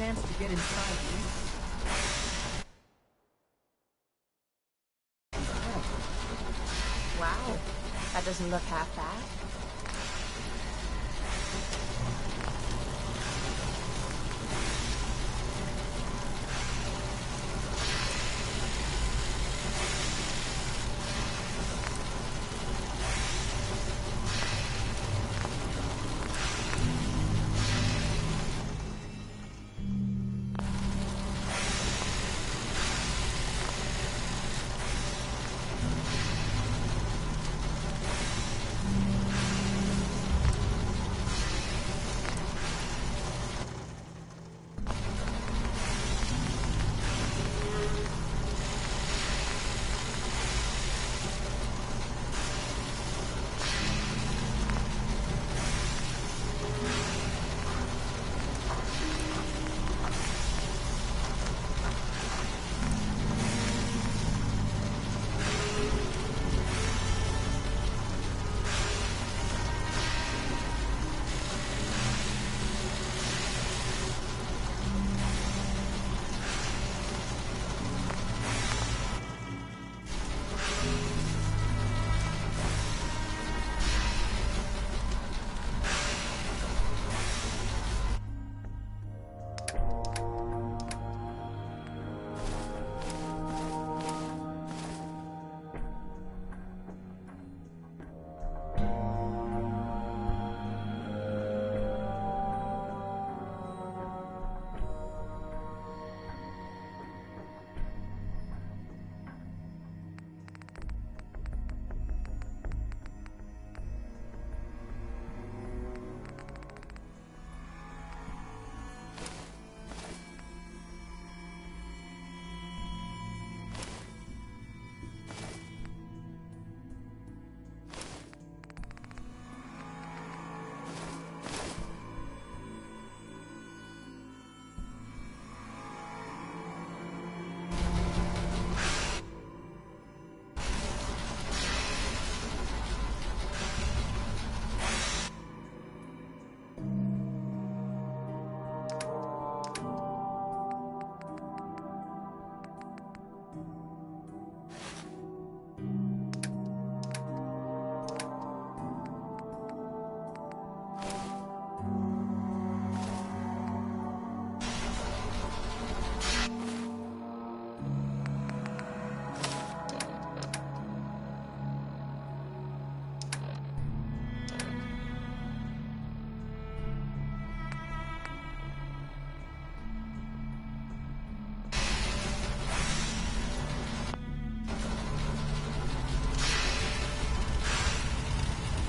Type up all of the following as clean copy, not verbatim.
chance to get inside you. Wow, that doesn't look half bad.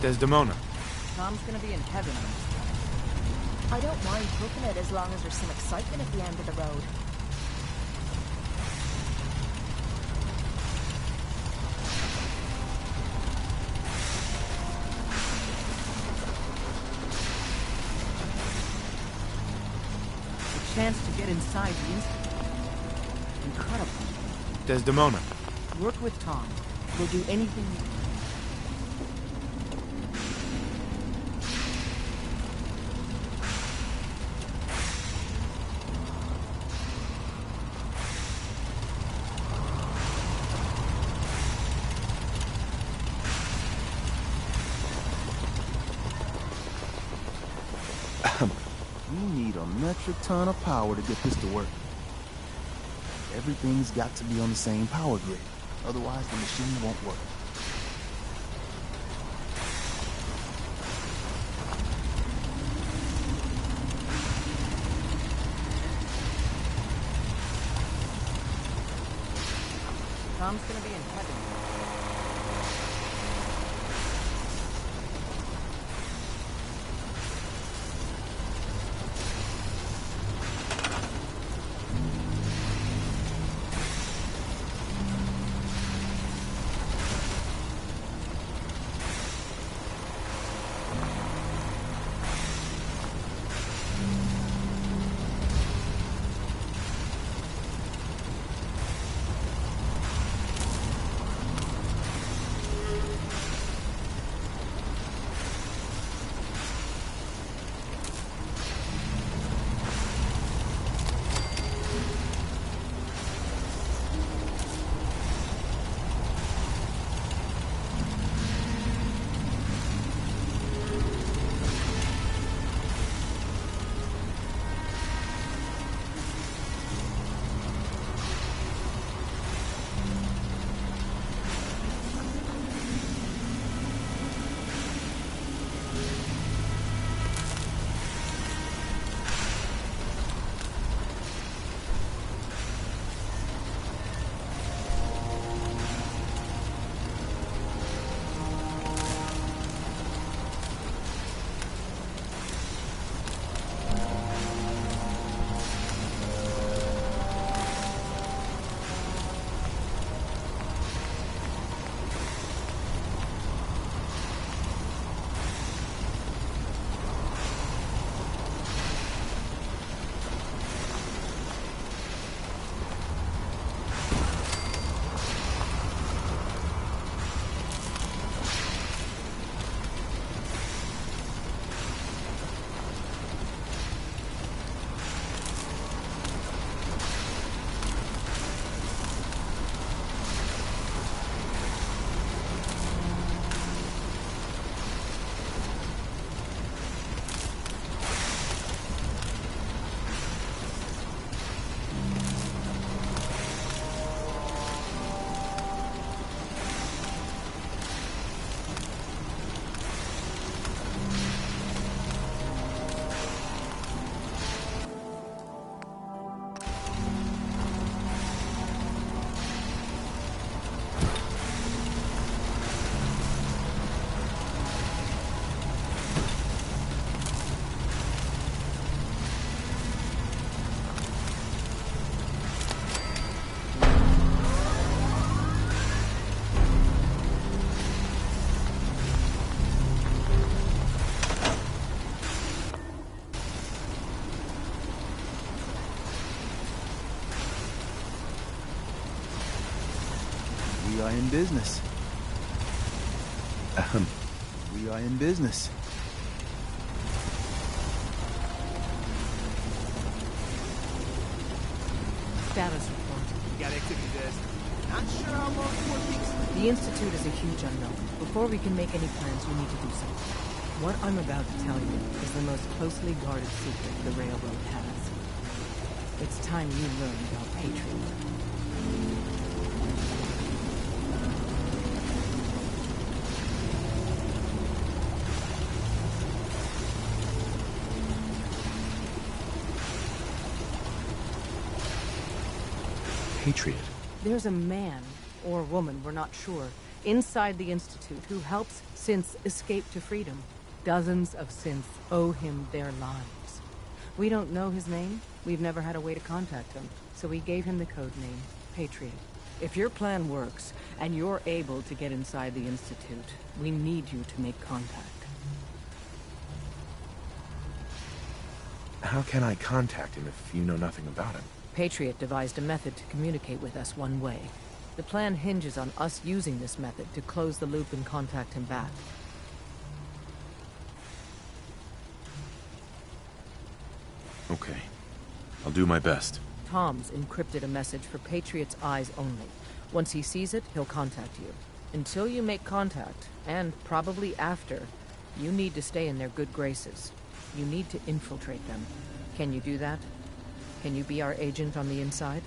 Desdemona. Tom's gonna be in heaven. I don't mind cooking it as long as there's some excitement at the end of the road. The chance to get inside the Institute. Incredible. Desdemona. Work with Tom. We'll do anything you can. We need a metric ton of power to get this to work. Everything's got to be on the same power grid. Otherwise, the machine won't work. Tom's gonna be in heaven. We are in business. We are in business. Status report. We got activity, Des. Not sure how long before it peaks. The Institute is a huge unknown. Before we can make any plans, you need to do something. What I'm about to tell you is the most closely guarded secret the Railroad has. It's time you learned about Patriot. Patriot. There's a man, or woman, we're not sure, inside the Institute who helps synths escape to freedom. Dozens of synths owe him their lives. We don't know his name. We've never had a way to contact him, so we gave him the code name, Patriot. If your plan works, and you're able to get inside the Institute, we need you to make contact. How can I contact him if you know nothing about him? Patriot devised a method to communicate with us one way. The plan hinges on us using this method to close the loop and contact him back. Okay. I'll do my best. Tom's encrypted a message for Patriot's eyes only. Once he sees it, he'll contact you. Until you make contact, and probably after, you need to stay in their good graces. You need to infiltrate them. Can you do that? Can you be our agent on the inside?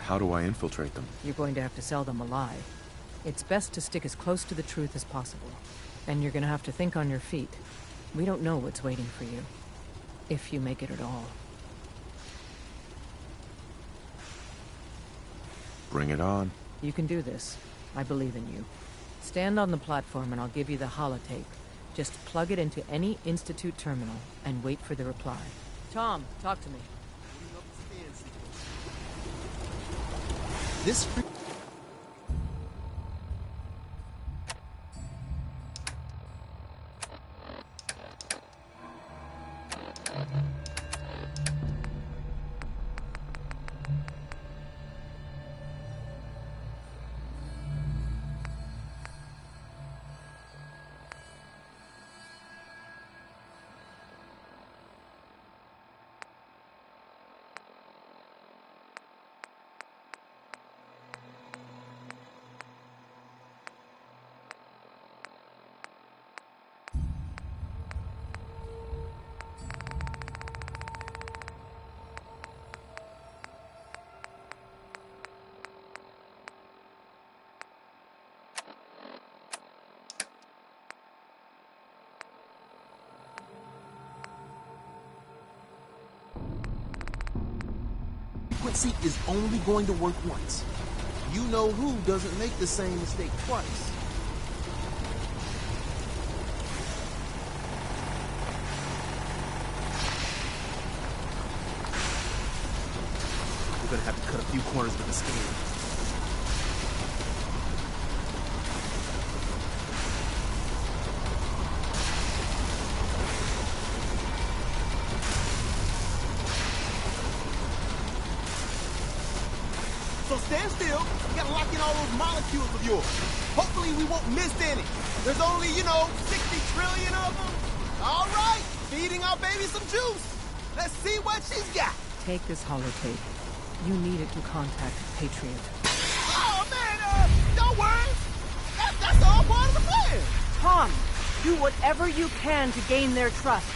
How do I infiltrate them? You're going to have to sell them a lie. It's best to stick as close to the truth as possible. And you're going to have to think on your feet. We don't know what's waiting for you. If you make it at all. Bring it on. You can do this. I believe in you. Stand on the platform and I'll give you the holotape. Just plug it into any Institute terminal and wait for the reply. Tom, talk to me. This frequency is only going to work once. You know who doesn't make the same mistake twice. We're gonna have to cut a few corners with the scale. So stand still. We gotta lock in all those molecules of yours. Hopefully we won't miss any. There's only, 60 trillion of them. All right, feeding our baby some juice. Let's see what she's got. Take this holotape. You need it to contact Patriot. Oh, man, don't worry. That's all part of the plan. Tom, do whatever you can to gain their trust.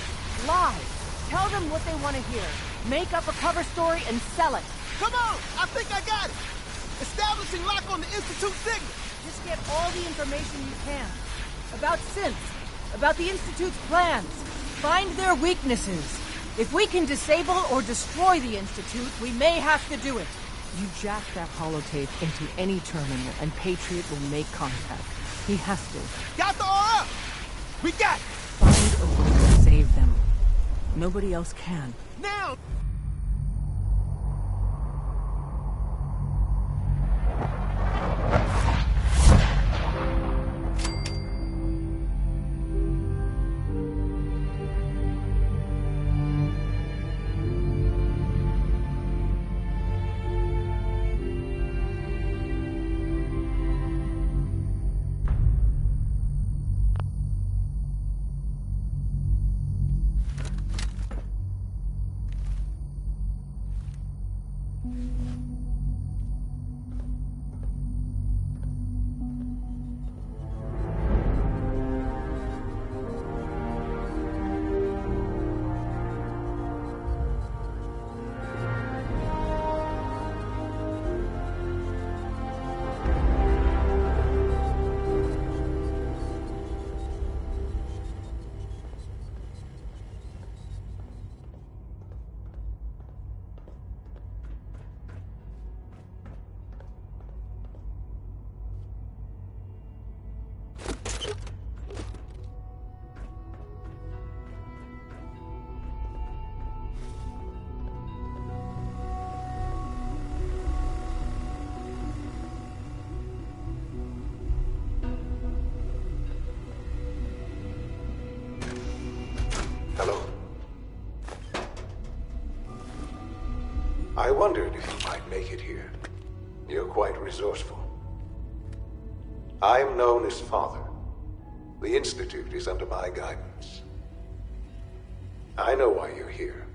Lie. Tell them what they want to hear. Make up a cover story and sell it. Come on, I think I got it. Establishing lock on the Institute signal. Just get all the information you can. About synths. About the Institute's plans. Find their weaknesses. If we can disable or destroy the Institute, we may have to do it. You jack that holotape into any terminal and Patriot will make contact. He has to. Got the aura. We got it. Find a way to save them. Nobody else can. Now. wondered if you might make it here. You're quite resourceful. I am known as Father. The Institute is under my guidance. I know why you're here.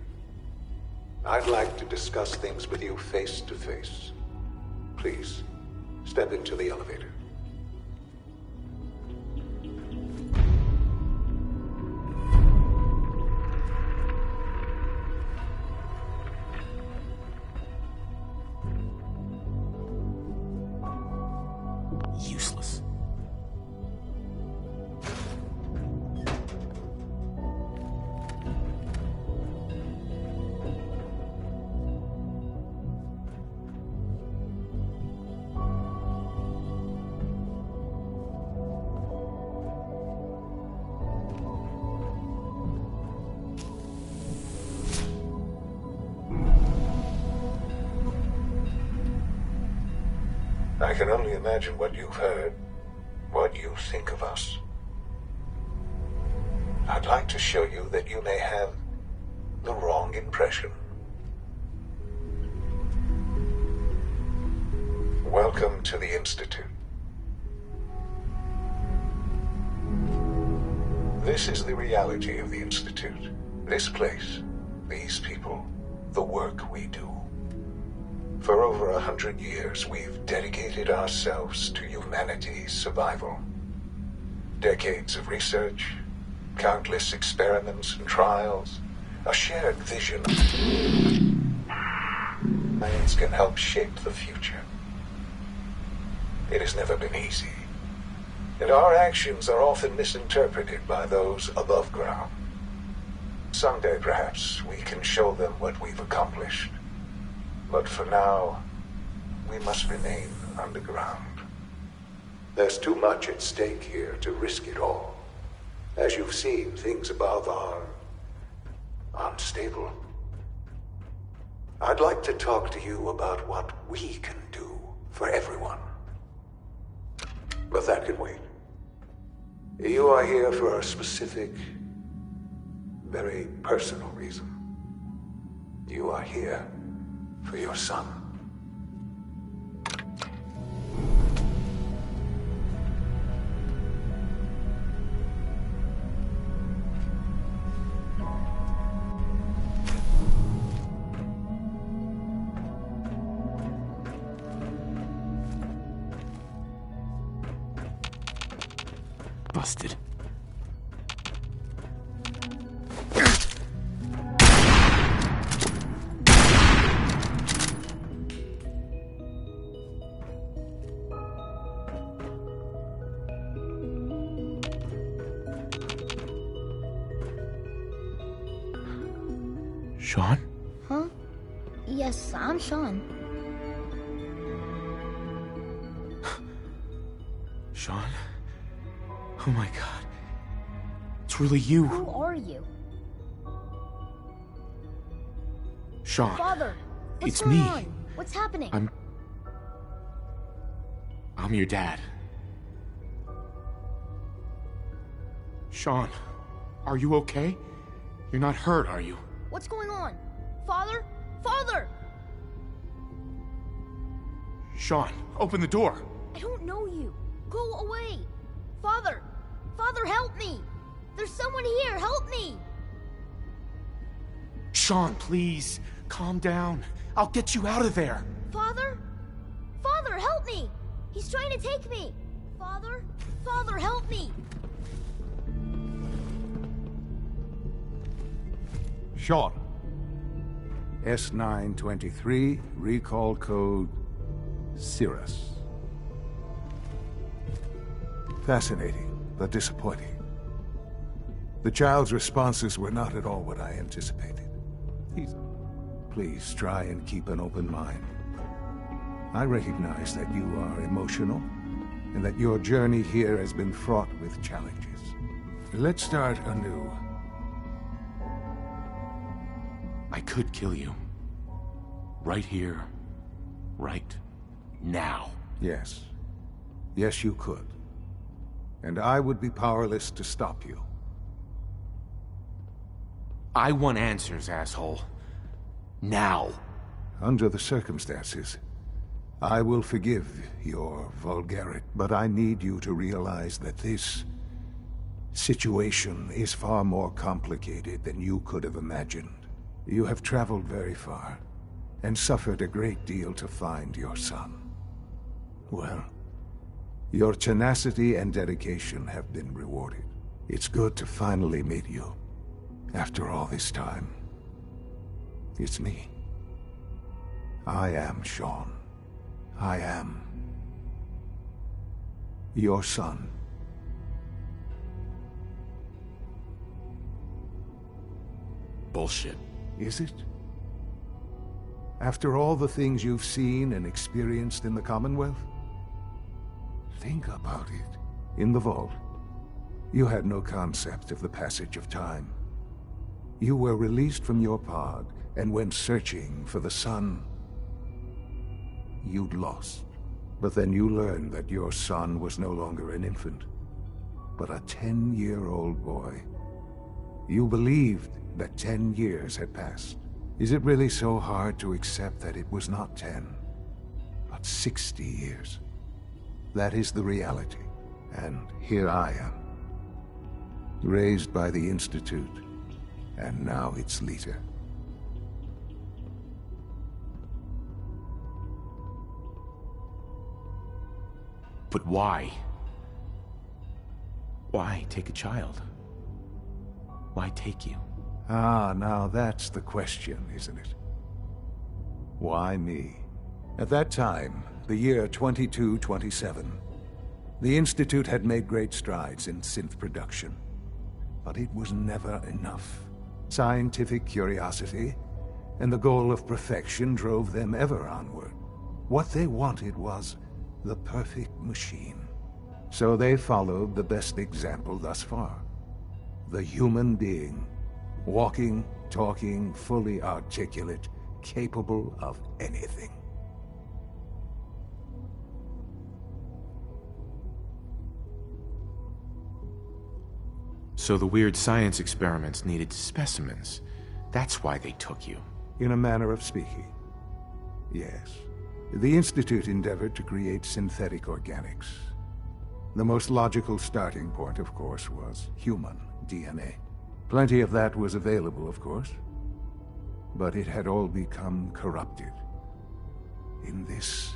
I'd like to discuss things with you face to face. Please, step into the elevator. Useless. I can only imagine what you've heard, what you think of us. I'd like to show you that you may have the wrong impression. Welcome to the Institute. This is the reality of the Institute. This place, these people, the work we do. For over 100 years, we've dedicated ourselves to humanity's survival. Decades of research, countless experiments and trials, a shared vision. Science can help shape the future. It has never been easy, and our actions are often misinterpreted by those above ground. Someday, perhaps, we can show them what we've accomplished. But for now, we must remain underground. There's too much at stake here to risk it all. As you've seen, things above are unstable. I'd like to talk to you about what we can do for everyone. But that can wait. You are here for a specific, very personal reason. You are here for your son. Busted. Sean? Huh? Yes, I'm Sean. Sean? Oh my god. It's really you. Who are you? Sean. Father, what's It's going me. on? What's happening? I'm your dad. Sean, are you okay? You're not hurt, are you? What's going on? Father? Father! Sean, open the door. I don't know you. Go away. Father! Father, help me! There's someone here, help me! Sean, please, calm down. I'll get you out of there. Father? Father, help me! He's trying to take me! Father? Father, help me! Sean. S923, recall code Cirrus. Fascinating, but disappointing. The child's responses were not at all what I anticipated. Please try and keep an open mind. I recognize that you are emotional, and that your journey here has been fraught with challenges. Let's start anew. I could kill you. Right here. Right now. Yes. Yes, you could. And I would be powerless to stop you. I want answers, asshole. Now. under the circumstances, I will forgive your vulgarity, but I need you to realize that this situation is far more complicated than you could have imagined. You have traveled very far, and suffered a great deal to find your son. Well, your tenacity and dedication have been rewarded. It's good to finally meet you, after all this time. It's me. I am Shaun. I am your son. Bullshit. Is it? After all the things you've seen and experienced in the Commonwealth? Think about it. In the vault, you had no concept of the passage of time. You were released from your pod and went searching for the son you'd lost. But then you learned that your son was no longer an infant, but a 10-year-old boy. You believed that 10 years had passed. Is it really so hard to accept that it was not 10, but 60 years? That is the reality, and here I am, raised by the Institute, and now its leader. But why? Why take a child? Why take you? Ah, now that's the question, isn't it? Why me? At that time, the year 2227, the Institute had made great strides in synth production. But it was never enough. Scientific curiosity and the goal of perfection drove them ever onward. What they wanted was the perfect machine. So they followed the best example thus far. The human being. Walking, talking, fully articulate, capable of anything. So the weird science experiments needed specimens. That's why they took you. In a manner of speaking, yes. The Institute endeavored to create synthetic organics. The most logical starting point, of course, was human DNA. Plenty of that was available, of course, but it had all become corrupted. In this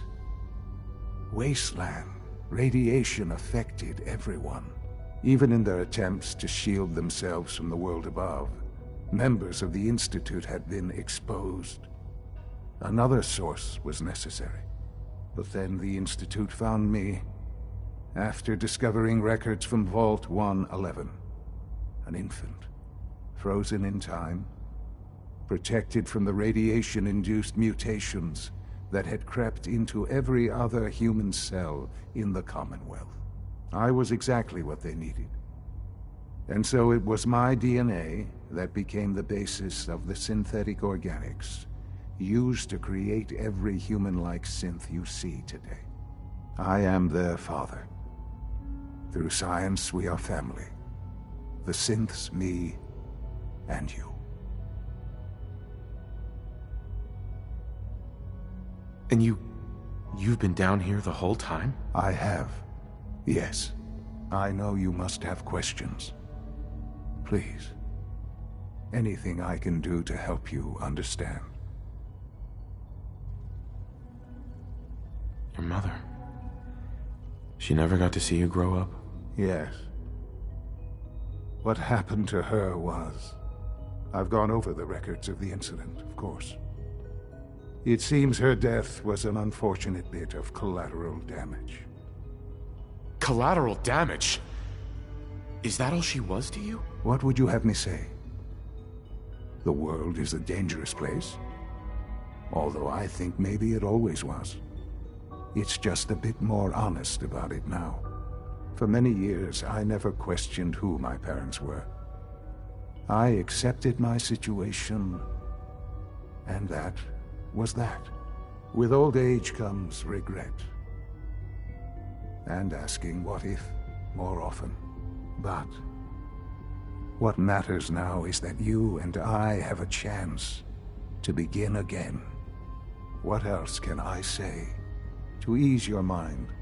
wasteland, radiation affected everyone. Even in their attempts to shield themselves from the world above, members of the Institute had been exposed. Another source was necessary. But then the Institute found me after discovering records from Vault 111. An infant, frozen in time, protected from the radiation-induced mutations that had crept into every other human cell in the Commonwealth. I was exactly what they needed. And so it was my DNA that became the basis of the synthetic organics used to create every human-like synth you see today. I am their father. Through science, we are family. The synths, me, and you. And you've been down here the whole time? I have. Yes. I know you must have questions. Please. Anything I can do to help you understand. Your mother. She never got to see you grow up? Yes. What happened to her was... I've gone over the records of the incident, of course. It seems her death was an unfortunate bit of collateral damage. Collateral damage? Is that all she was to you? What would you have me say? The world is a dangerous place? Although I think maybe it always was. It's just a bit more honest about it now. For many years, I never questioned who my parents were. I accepted my situation, and that was that. With old age comes regret. And asking what if more often. But what matters now is that you and I have a chance to begin again. What else can I say to ease your mind?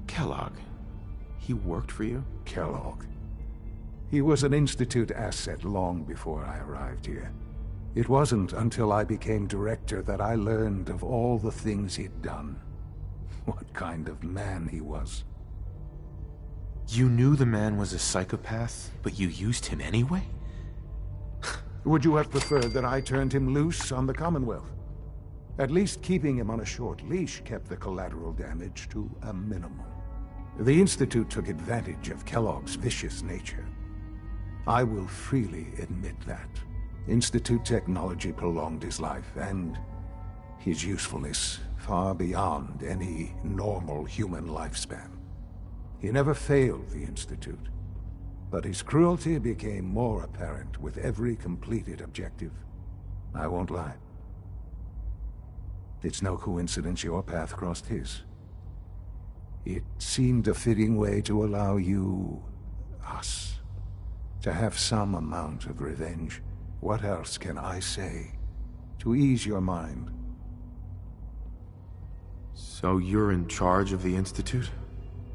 Kellogg. He worked for you? Kellogg. He was an Institute asset long before I arrived here. It wasn't until I became director that I learned of all the things he'd done. What kind of man he was. You knew the man was a psychopath, but you used him anyway? Would you have preferred that I turned him loose on the Commonwealth? At least keeping him on a short leash kept the collateral damage to a minimum. The Institute took advantage of Kellogg's vicious nature. I will freely admit that. Institute technology prolonged his life, and his usefulness far beyond any normal human lifespan. He never failed the Institute, but his cruelty became more apparent with every completed objective. I won't lie. It's no coincidence your path crossed his. It seemed a fitting way to allow you, us, to have some amount of revenge. What else can I say to ease your mind? So you're in charge of the Institute?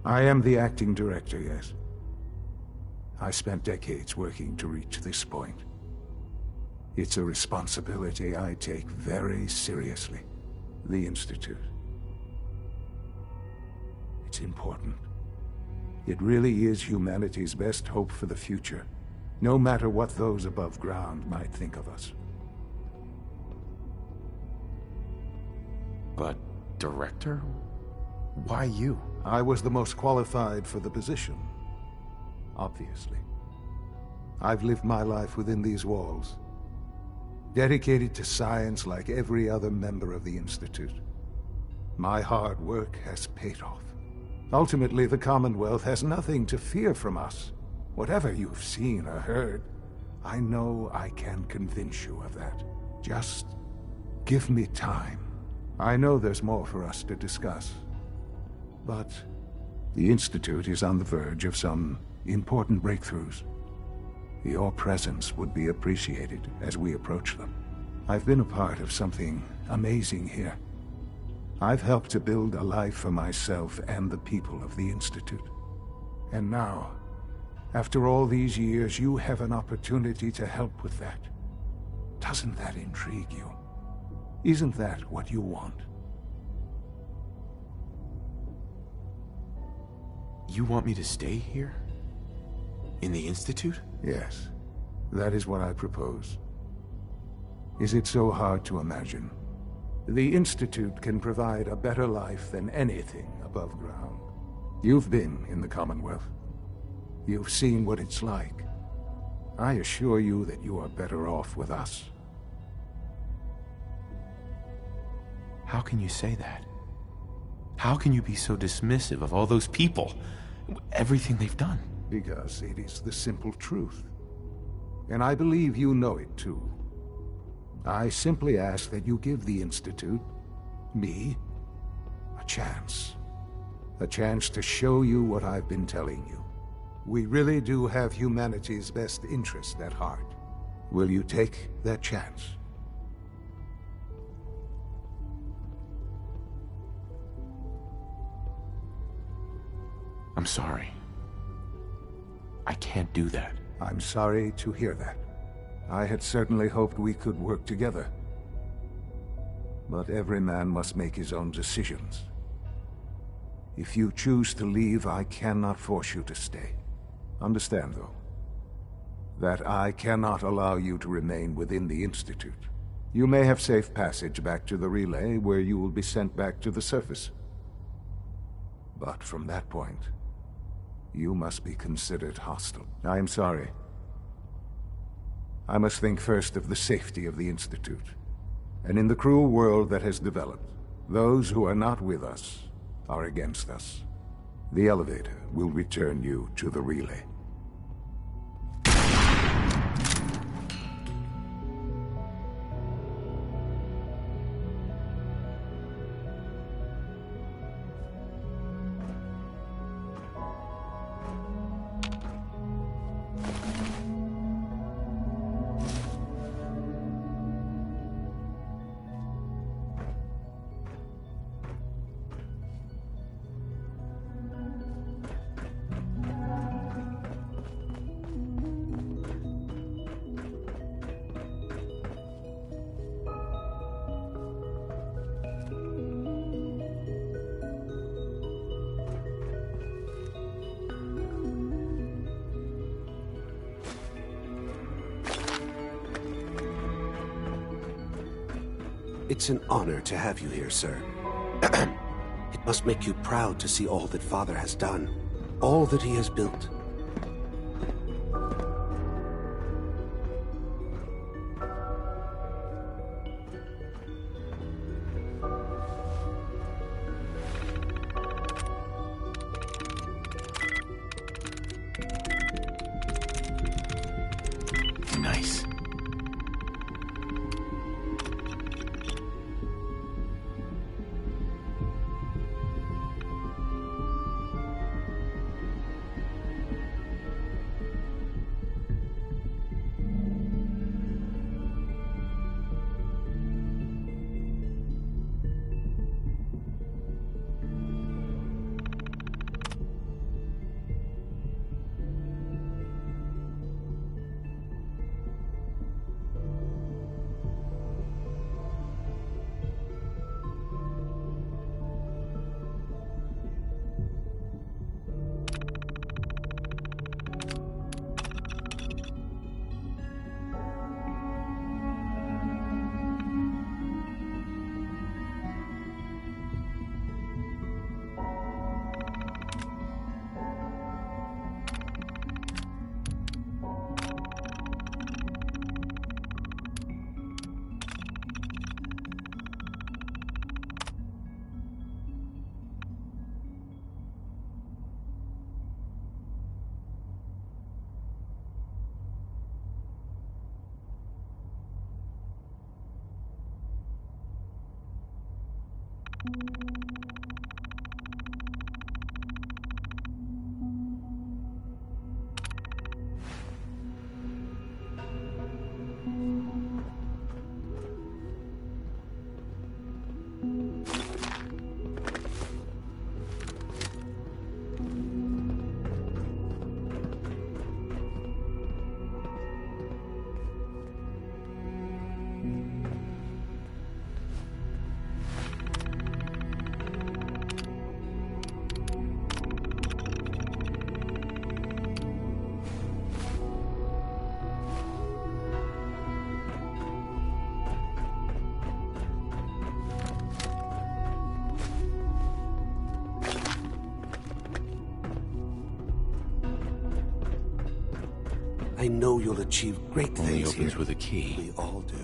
I am the acting director, yes. I spent decades working to reach this point. It's a responsibility I take very seriously. The Institute. It's important. It really is humanity's best hope for the future, no matter what those above ground might think of us. But, director? Why you? I was the most qualified for the position. Obviously. I've lived my life within these walls, dedicated to science like every other member of the Institute. My hard work has paid off. Ultimately, the Commonwealth has nothing to fear from us. Whatever you've seen or heard, I know I can convince you of that. Just give me time. I know there's more for us to discuss. But the Institute is on the verge of some important breakthroughs. Your presence would be appreciated as we approach them. I've been a part of something amazing here. I've helped to build a life for myself and the people of the Institute. And now, after all these years, you have an opportunity to help with that. Doesn't that intrigue you? Isn't that what you want? You want me to stay here? In the Institute? Yes, that is what I propose. Is it so hard to imagine? The Institute can provide a better life than anything above ground. You've been in the Commonwealth. You've seen what it's like. I assure you that you are better off with us. How can you say that? How can you be so dismissive of all those people? Everything they've done? Because it is the simple truth. And I believe you know it too. I simply ask that you give the Institute, me, a chance. A chance to show you what I've been telling you. We really do have humanity's best interest at heart. Will you take that chance? I'm sorry. I can't do that. I'm sorry to hear that. I had certainly hoped we could work together. But every man must make his own decisions. If you choose to leave, I cannot force you to stay. Understand, though, that I cannot allow you to remain within the Institute. You may have safe passage back to the relay, where you will be sent back to the surface. But from that point, you must be considered hostile. I am sorry. I must think first of the safety of the Institute. And in the cruel world that has developed, those who are not with us are against us. The elevator will return you to the relay. It's an honor to have you here, sir. It must make you proud to see all that Father has done, all that he has built. Nice. I know you'll achieve great Only things opens here. with a key. We all do.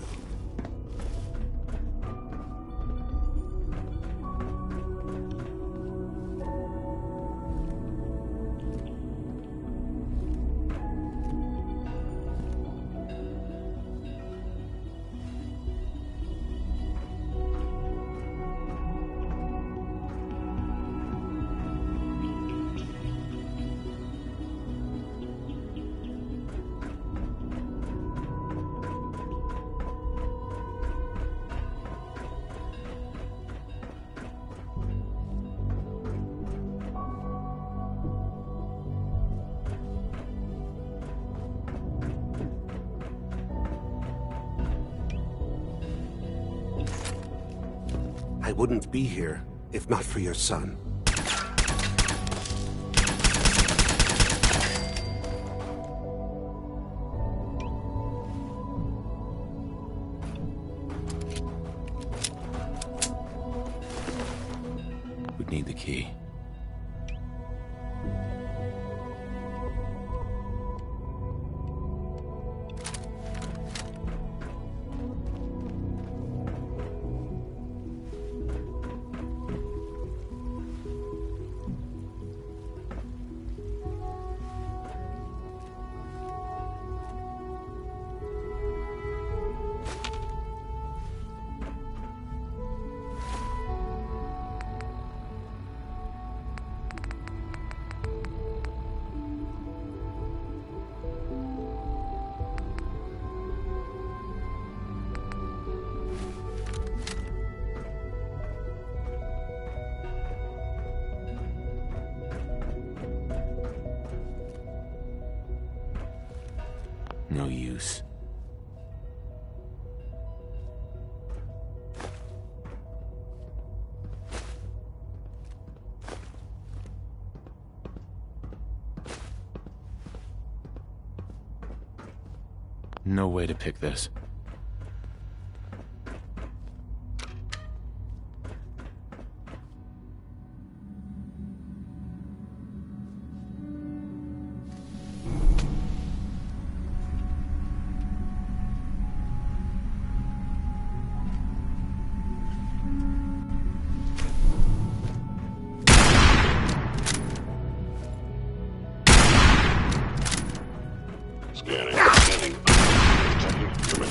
I wouldn't be here if not for your son. Would need the key. No use. No way to pick this. Scanning. Scanning. Checking. Commit.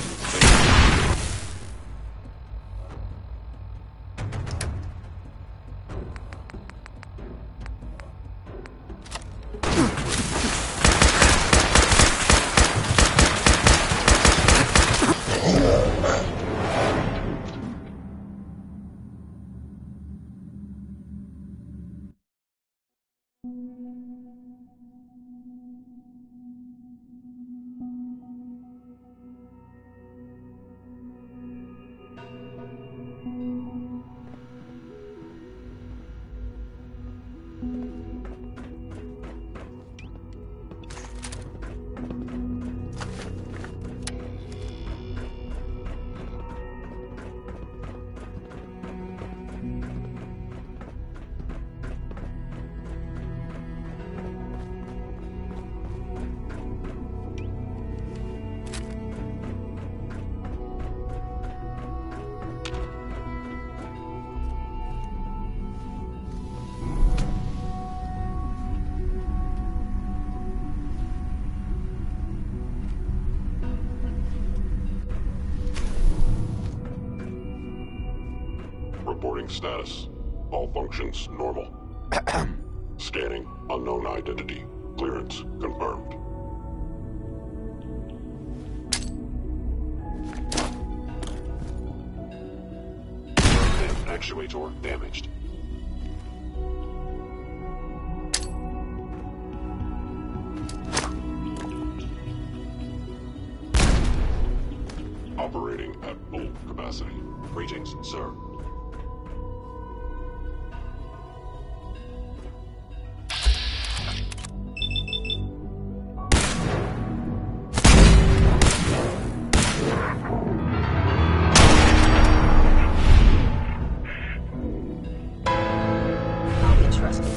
Reporting status. All functions normal. Scanning. Unknown identity. Clearance confirmed. Actuator damaged. Operating at full capacity. Greetings, sir.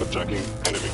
Attacking enemy.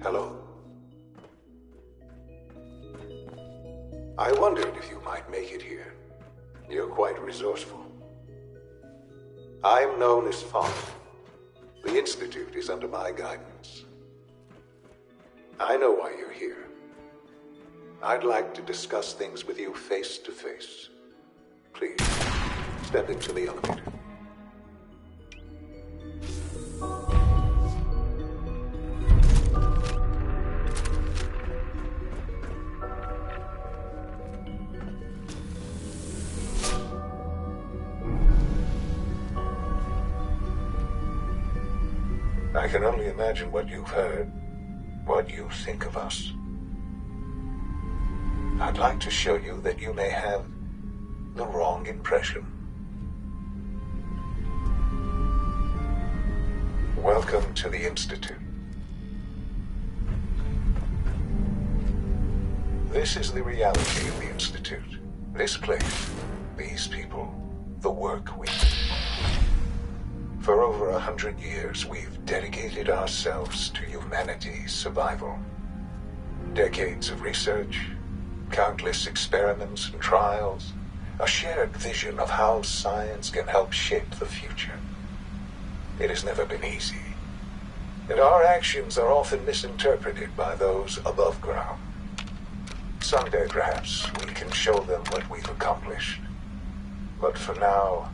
Hello. I wondered if you might make it here. You're quite resourceful. I'm known as Father. The Institute is under my guidance. I know why you're here. I'd like to discuss things with you face to face. Please, step into the elevator. I can only imagine what you've heard, what you think of us. I'd like to show you that you may have the wrong impression. Welcome to the Institute. This is the reality of the Institute. This place, these people, the work we do. For over 100 years, we've dedicated ourselves to humanity's survival. Decades of research, countless experiments and trials, a shared vision of how science can help shape the future. It has never been easy, and our actions are often misinterpreted by those above ground. Someday, perhaps, we can show them what we've accomplished. But for now,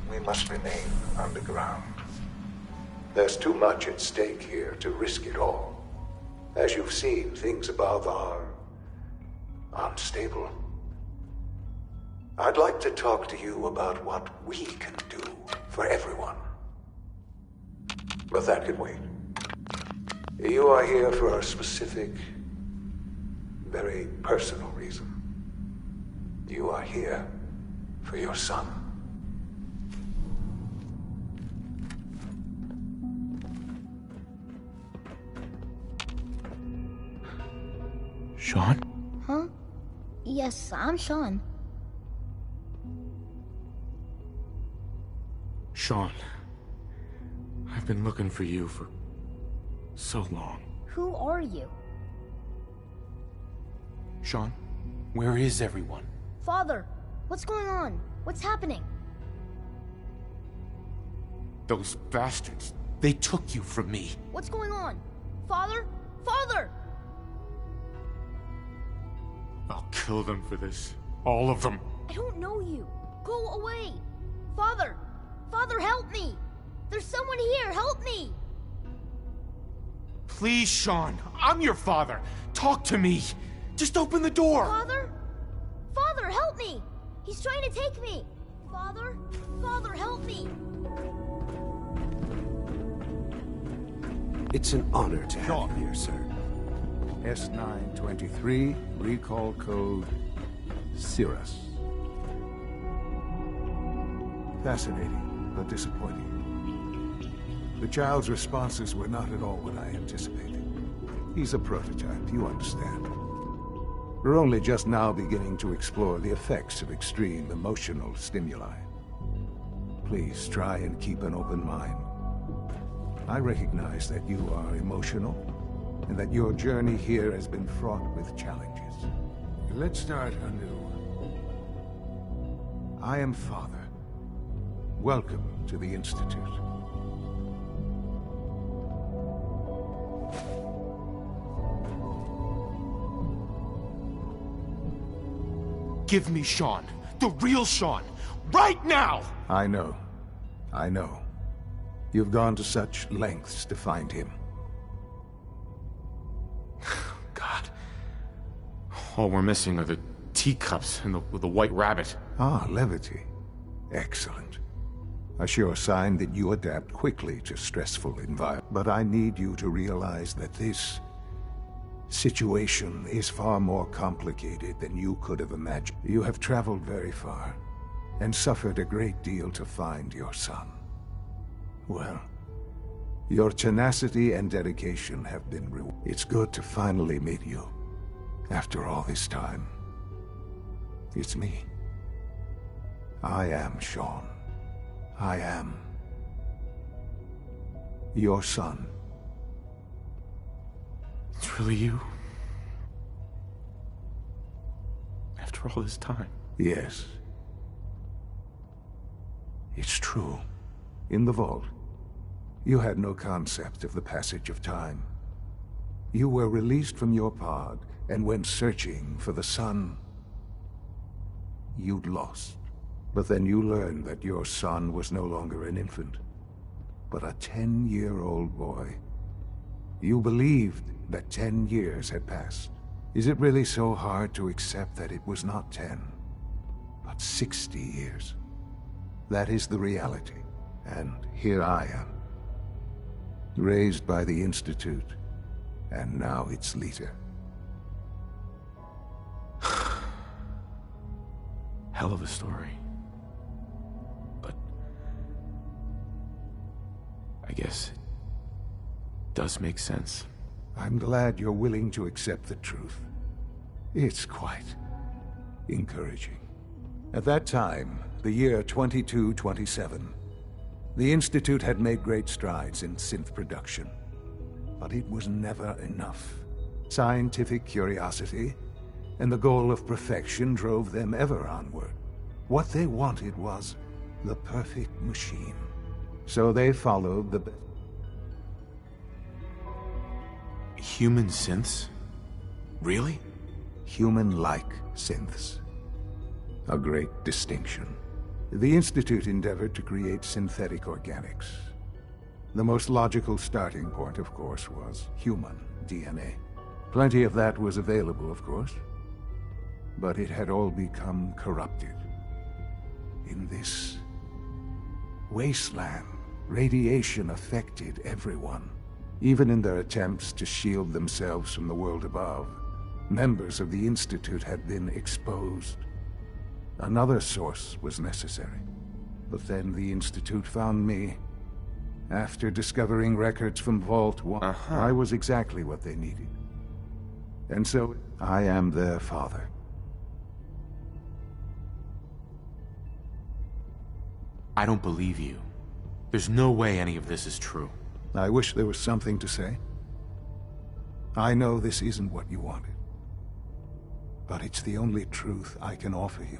we must remain underground. There's too much at stake here to risk it all. As you've seen, things above are unstable. I'd like to talk to you about what we can do for everyone. But that can wait. You are here for a specific, very personal reason. You are here for your son. Sean? Huh? Yes, I'm Sean. Sean. I've been looking for you for so long. Who are you? Sean, where is everyone? Father, what's going on? What's happening? Those bastards. They took you from me. What's going on? Father? Father! I'll kill them for this. All of them. I don't know you. Go away. Father! Father, help me! There's someone here, help me! Please, Sean. I'm your father. Talk to me. Just open the door. Father? Father, help me! He's trying to take me! Father? Father, help me! It's an honor to have you here, sir. S923, recall code Cirrus. Fascinating, but disappointing. The child's responses were not at all what I anticipated. He's a prototype, you understand. We're only just now beginning to explore the effects of extreme emotional stimuli. Please try and keep an open mind. I recognize that you are emotional, and that your journey here has been fraught with challenges. Let's start anew. I am Father. Welcome to the Institute. Give me Sean. The real Sean. Right now! I know. I know. You've gone to such lengths to find him. God. All we're missing are the teacups and the white rabbit. Ah, levity. Excellent. A sure sign that you adapt quickly to stressful environments. But I need you to realize that this situation is far more complicated than you could have imagined. You have traveled very far, and suffered a great deal to find your son. Well, your tenacity and dedication have been rewarded. It's good to finally meet you, after all this time. It's me. I am Sean. I am your son. It's really you? After all this time? Yes. It's true. In the vault, you had no concept of the passage of time. You were released from your pod and went searching for the son you'd lost. But then you learned that your son was no longer an infant, but a 10-year-old boy. You believed that 10 years had passed. Is it really so hard to accept that it was not 10, but 60 years? That is the reality, and here I am. Raised by the Institute, and now its leader. Hell of a story. But I guess it does make sense. I'm glad you're willing to accept the truth. It's quite encouraging. At that time, the year 2227, the Institute had made great strides in synth production. But it was never enough. Scientific curiosity and the goal of perfection drove them ever onward. What they wanted was the perfect machine. So they followed the... Human synths? Really? Human-like synths. A great distinction. The Institute endeavored to create synthetic organics. The most logical starting point, of course, was human DNA. Plenty of that was available, of course. But it had all become corrupted. In this wasteland, radiation affected everyone. Even in their attempts to shield themselves from the world above, members of the Institute had been exposed. Another source was necessary. But then the Institute found me. After discovering records from Vault 1, I was exactly what they needed. And so, I am their father. I don't believe you. There's no way any of this is true. I wish there was something to say. I know this isn't what you wanted. But it's the only truth I can offer you.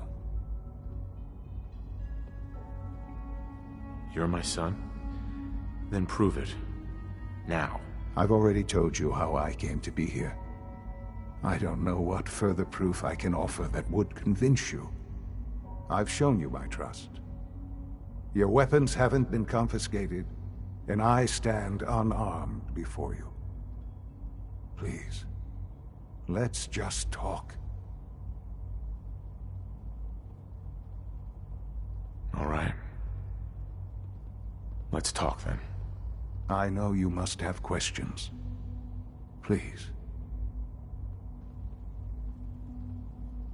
You're my son? Then prove it. Now. I've already told you how I came to be here. I don't know what further proof I can offer that would convince you. I've shown you my trust. Your weapons haven't been confiscated, and I stand unarmed before you. Please, let's just talk. All right. Let's talk then. I know you must have questions. Please.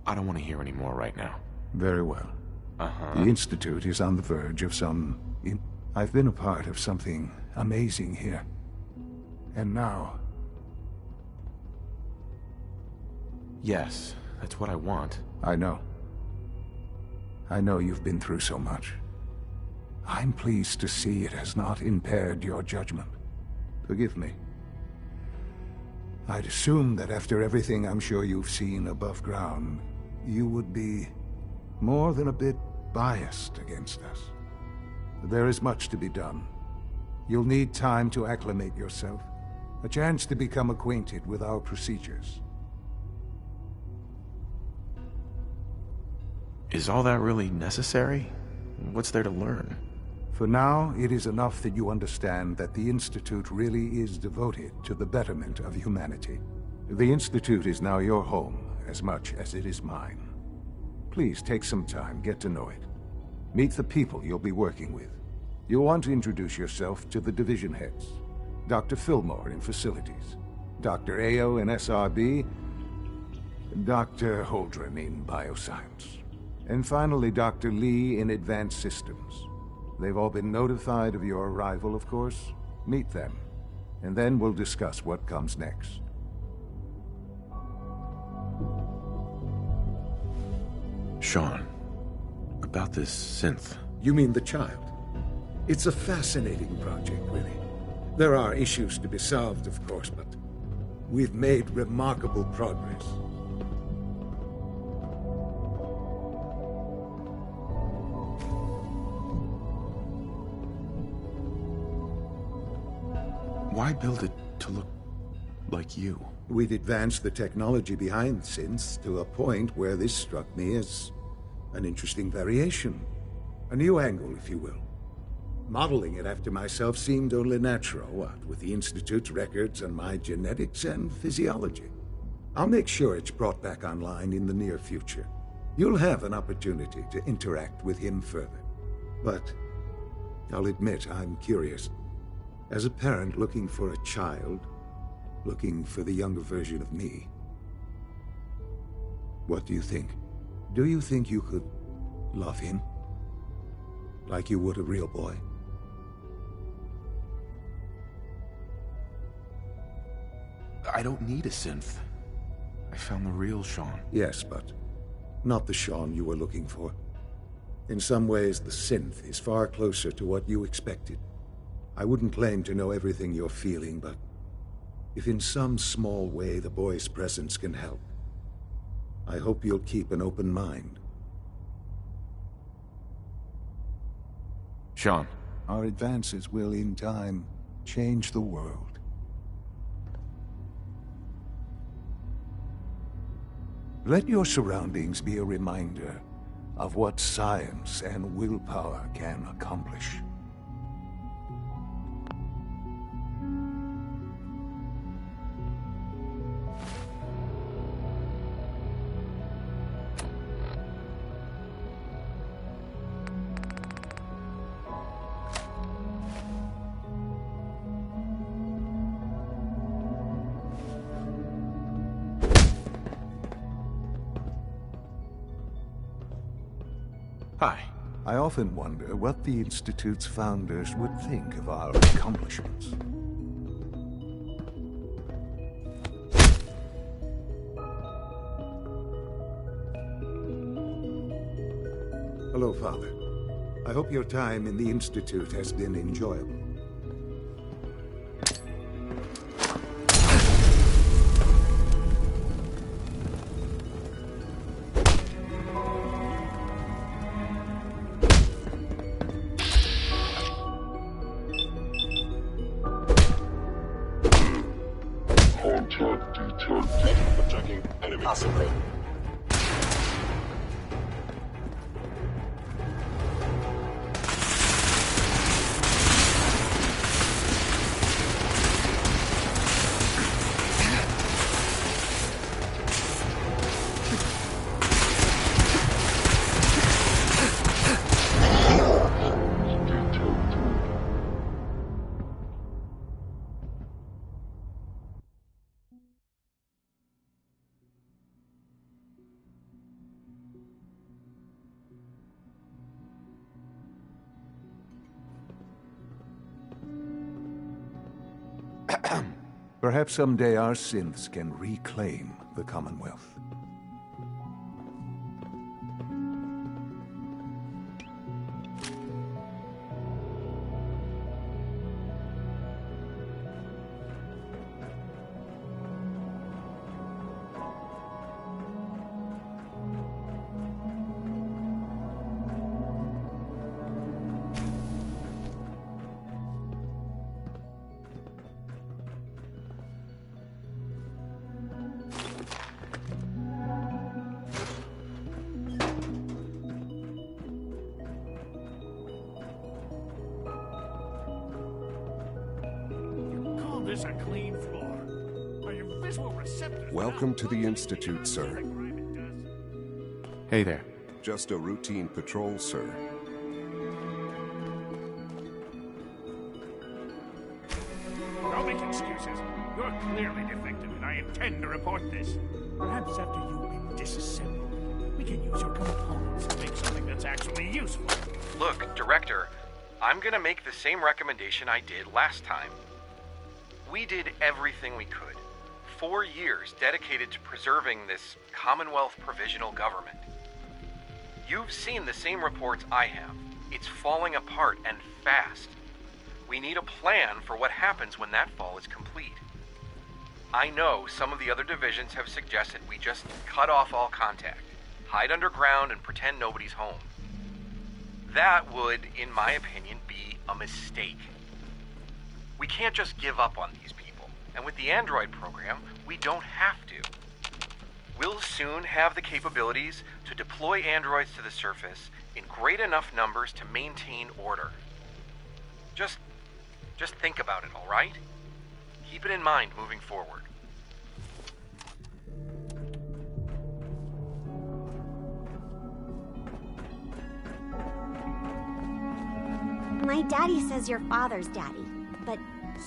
I don't want to hear any more right now. Very well. The Institute is on the verge of I've been a part of something amazing here. And now... Yes, that's what I want. I know. I know you've been through so much. I'm pleased to see it has not impaired your judgment. Forgive me. I'd assumed that after everything I'm sure you've seen above ground, you would be more than a bit biased against us. There is much to be done. You'll need time to acclimate yourself, a chance to become acquainted with our procedures. Is all that really necessary? What's there to learn? For now, it is enough that you understand that the Institute really is devoted to the betterment of humanity. The Institute is now your home, as much as it is mine. Please take some time, get to know it. Meet the people you'll be working with. You'll want to introduce yourself to the division heads. Dr. Fillmore in Facilities, Dr. Ao in SRB, Dr. Holdren in Bioscience, and finally Dr. Lee in Advanced Systems. They've all been notified of your arrival, of course. Meet them, and then we'll discuss what comes next. Sean, about this synth. You mean the child? It's a fascinating project, really. There are issues to be solved, of course, but we've made remarkable progress. Why build it to look like you? We'd advanced the technology behind synths to a point where this struck me as an interesting variation. A new angle, if you will. Modeling it after myself seemed only natural, what with the Institute's records on my genetics and physiology. I'll make sure it's brought back online in the near future. You'll have an opportunity to interact with him further. But I'll admit I'm curious. As a parent looking for a child, looking for the younger version of me, what do you think? Do you think you could love him? Like you would a real boy? I don't need a synth. I found the real Shaun. Yes, but not the Shaun you were looking for. In some ways, the synth is far closer to what you expected. I wouldn't claim to know everything you're feeling, but if in some small way the boy's presence can help, I hope you'll keep an open mind. Shaun. Our advances will, in time, change the world. Let your surroundings be a reminder of what science and willpower can accomplish. Hi. I often wonder what the Institute's founders would think of our accomplishments. Hello, Father. I hope your time in the Institute has been enjoyable. Attacking enemy. Possibly. Perhaps someday our synths can reclaim the Commonwealth. This a clean floor. Are your visual receptors... Welcome to the Institute, sir. Hey there. Just a routine patrol, sir. Don't make excuses. You're clearly defective, and I intend to report this. Perhaps after you've been disassembled, we can use your components to make something that's actually useful. Look, Director, I'm gonna make the same recommendation I did last time. We did everything we could. 4 years dedicated to preserving this Commonwealth provisional government. You've seen the same reports I have. It's falling apart and fast. We need a plan for what happens when that fall is complete. I know some of the other divisions have suggested we just cut off all contact, hide underground and pretend nobody's home. That would, in my opinion, be a mistake. We can't just give up on these people, and with the Android program, we don't have to. We'll soon have the capabilities to deploy androids to the surface in great enough numbers to maintain order. Just think about it, all right? Keep it in mind moving forward. My daddy says your father's daddy, but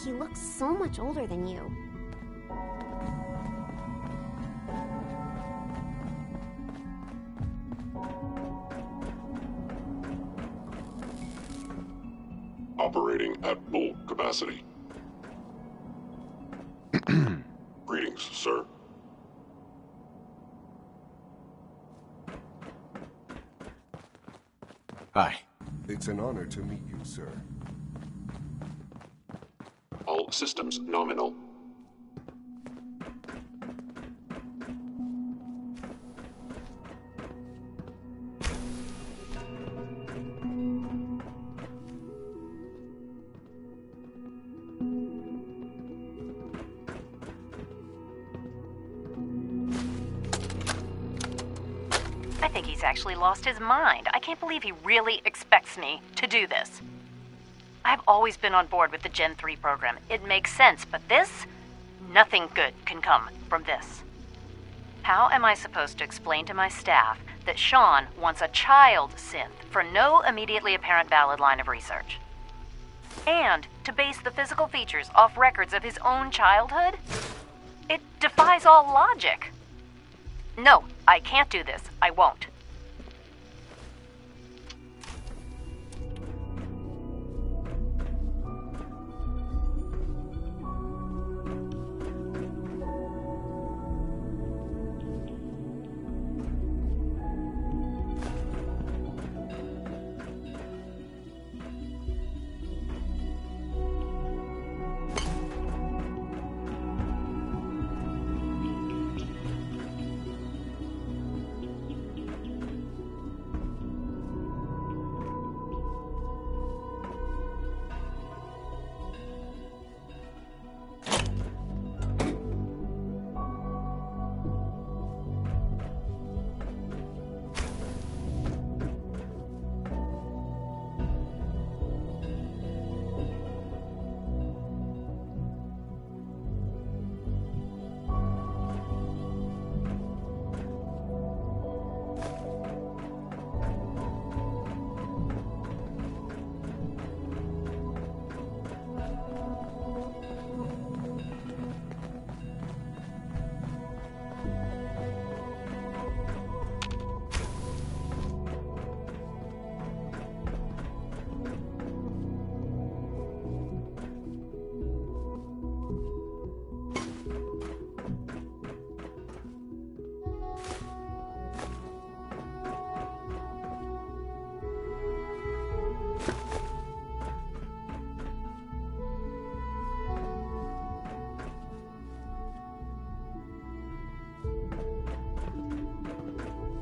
he looks so much older than you. Operating at full capacity. Greetings, sir. Hi. It's an honor to meet you, sir. All systems nominal. I think he's actually lost his mind. I can't believe he really expects me to do this. I've always been on board with the Gen 3 program. It makes sense, but this? Nothing good can come from this. How am I supposed to explain to my staff that Sean wants a child synth for no immediately apparent valid line of research? And to base the physical features off records of his own childhood? It defies all logic. No, I can't do this. I won't.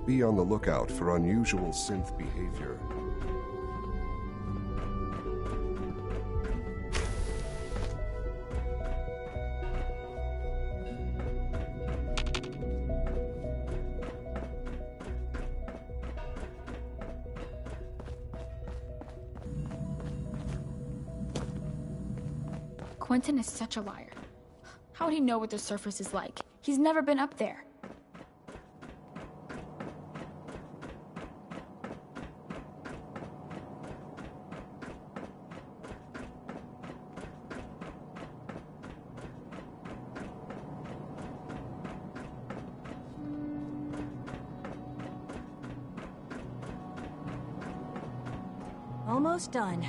Be on the lookout for unusual synth behavior. Quentin is such a liar. How would he know what the surface is like? He's never been up there. Almost done.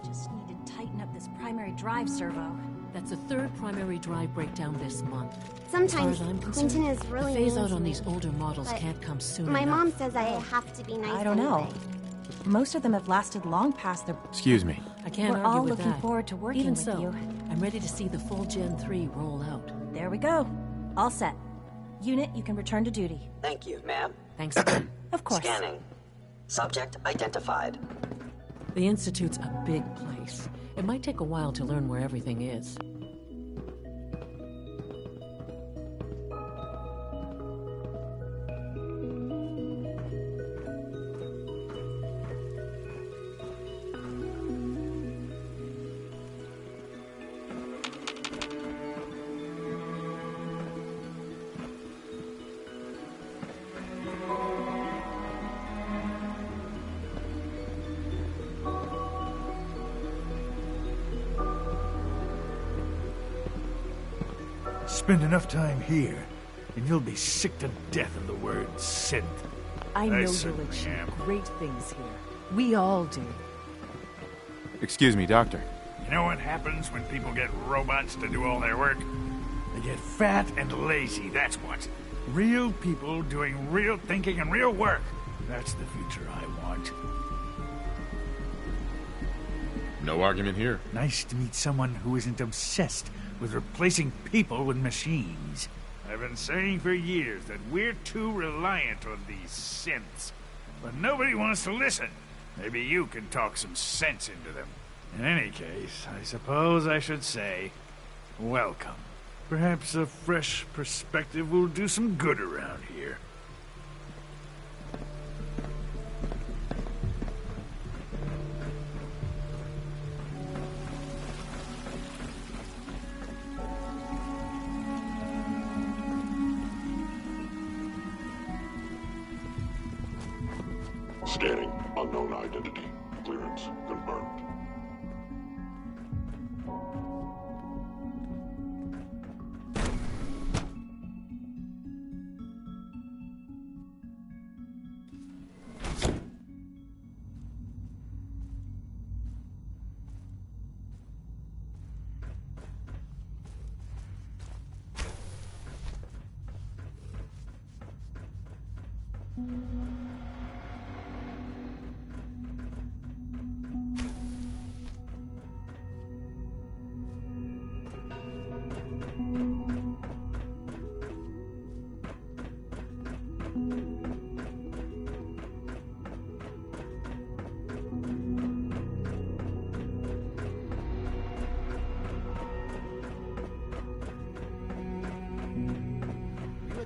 Just need to tighten up this primary drive servo. That's the third primary drive breakdown this month. Sometimes as far as I'm concerned, Quentin is really the phase mean out to on me, these older models but can't come soon My enough. mom says I have to be nice. I don't know. anyway. Most of them have lasted long past their... Excuse me. I can't We're argue all with looking that. forward to working Even with so, you. I'm ready to see the full Gen 3 roll out. There we go. All set. Unit, you can return to duty. Thank you, ma'am. Thanks again. Of course. Scanning. Subject identified. The Institute's a big place. It might take a while to learn where everything is. Spend enough time here, and you'll be sick to death of the word synth. I know you'll certainly achieve am. great things here. We all do. Excuse me, Doctor. You know what happens when people get robots to do all their work? They get fat and lazy, that's what. Real people doing real thinking and real work. That's the future I want. No argument here. Nice to meet someone who isn't obsessed with replacing people with machines. I've been saying for years that we're too reliant on these synths. But nobody wants to listen. Maybe you can talk some sense into them. In any case, I suppose I should say, welcome. Perhaps a fresh perspective will do some good around here. Scanning. Unknown identity. Clearance confirmed.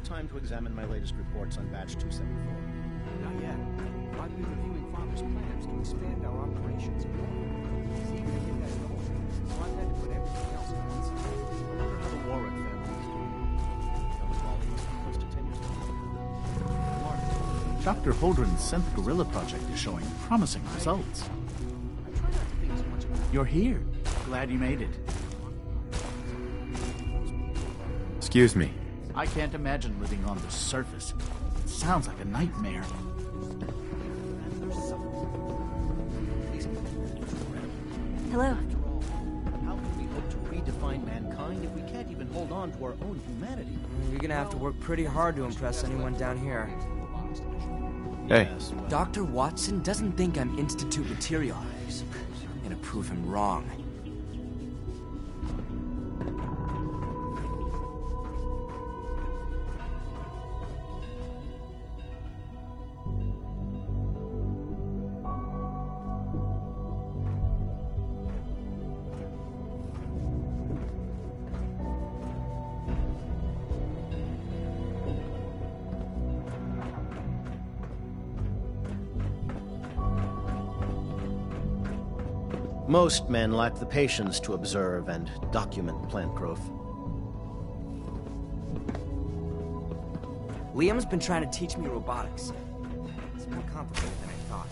Time to examine my latest reports on Batch 274. Not yet. I've been reviewing Father's plans to expand our operations more. He's eager to get that going, so I've had to put everything else on one side. I wonder how the Warwick family is doing. That was Molly's close to 10 years old. Dr. Holdren's Synth Gorilla project is showing promising results. I try not to think so much about it. You're here. Glad you made it. Excuse me. I can't imagine living on the surface. It sounds like a nightmare. Hello. How can we hope to redefine mankind if we can't even hold on to our own humanity? You're gonna have to work pretty hard to impress anyone down here. Hey. Dr. Watson doesn't think I'm Institute material. I'm gonna prove him wrong. Most men lack the patience to observe and document plant growth. Liam's been trying to teach me robotics. It's more complicated than I thought.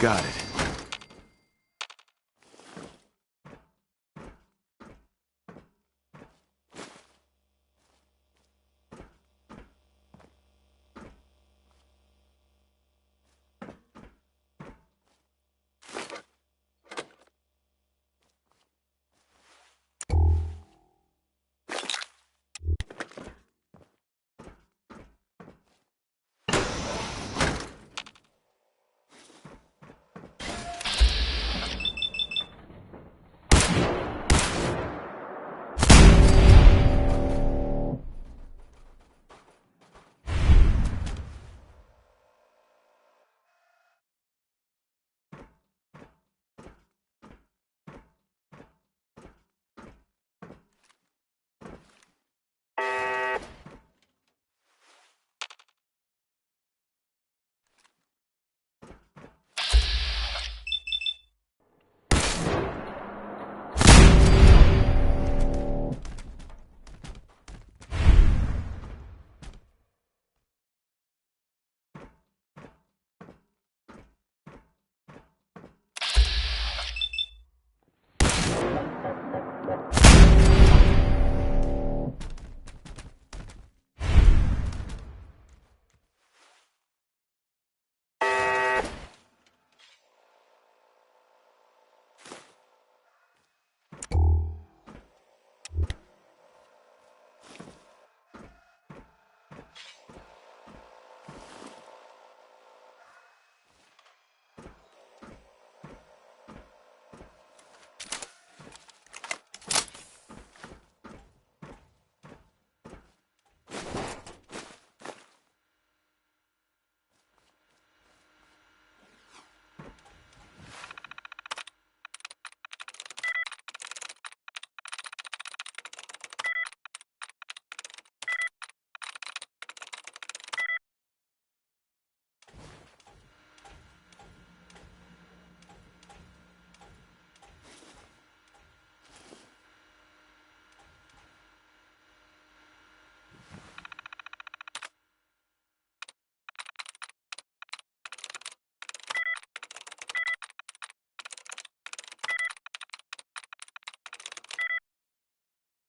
Got it.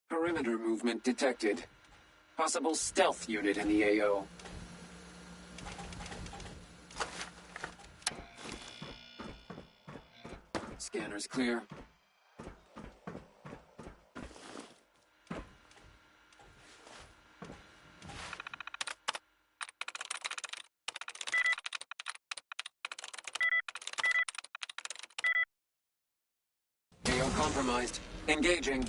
Perimeter movement detected. Possible stealth unit in the AO. Scanner's clear. AO compromised. Engaging.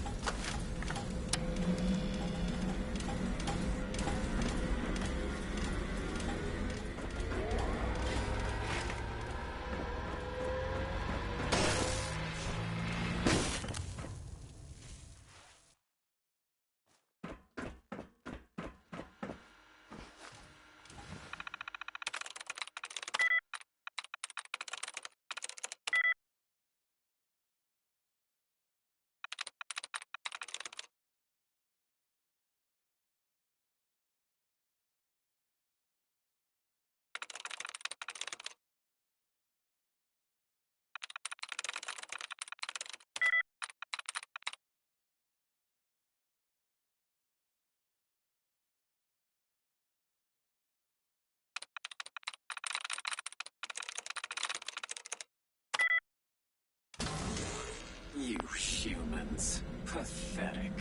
You humans. Pathetic.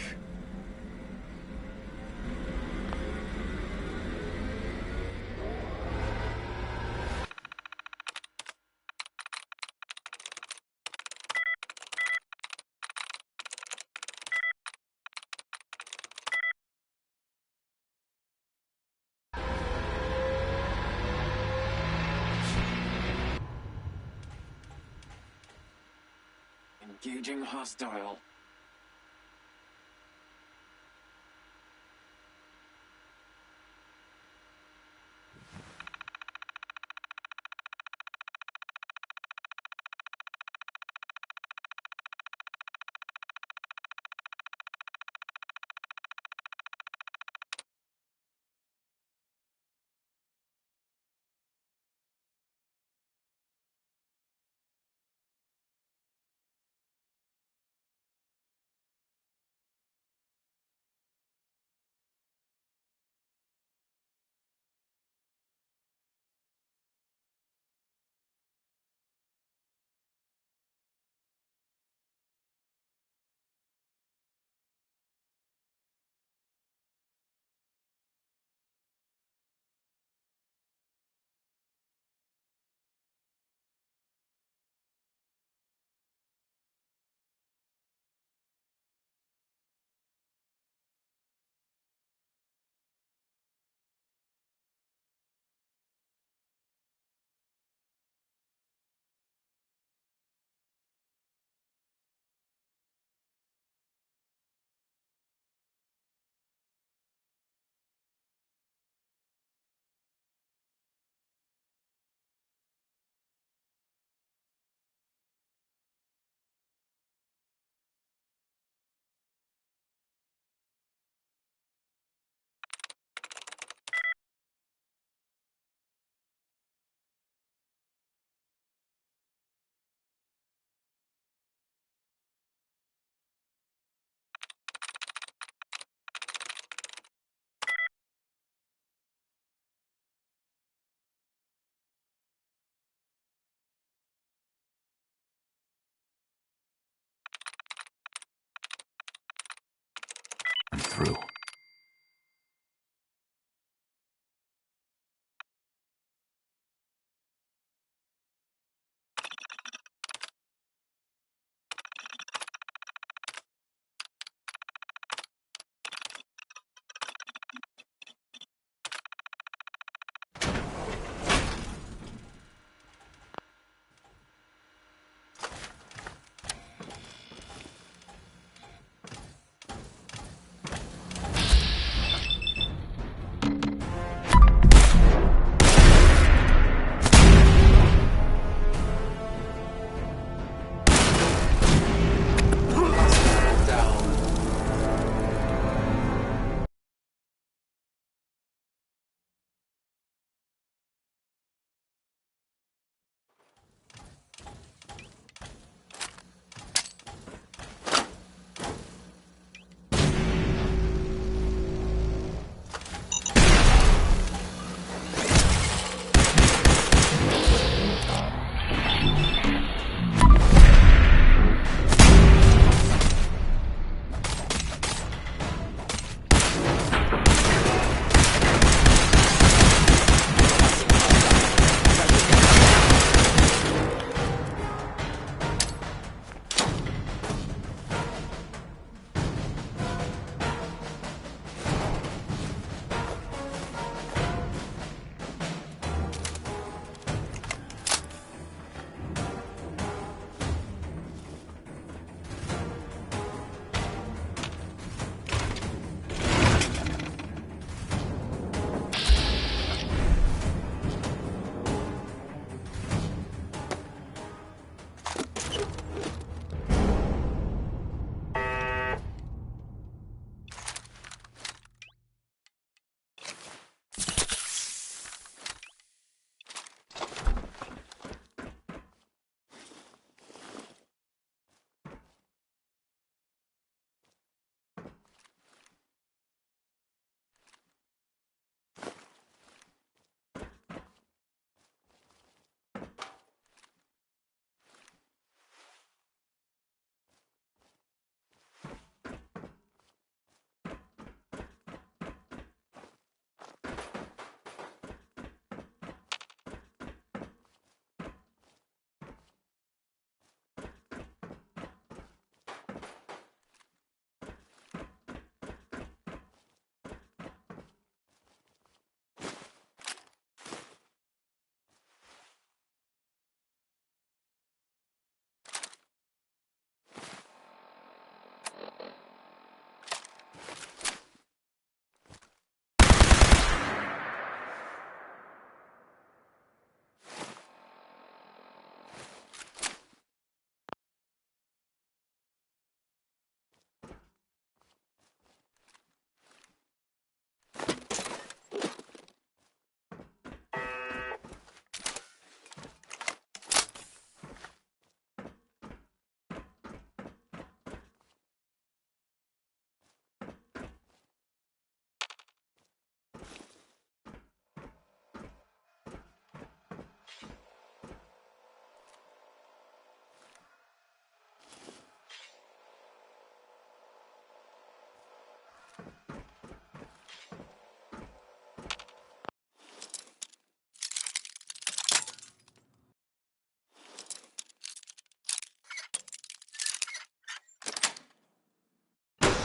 Engaging hostile. through.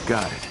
Got it.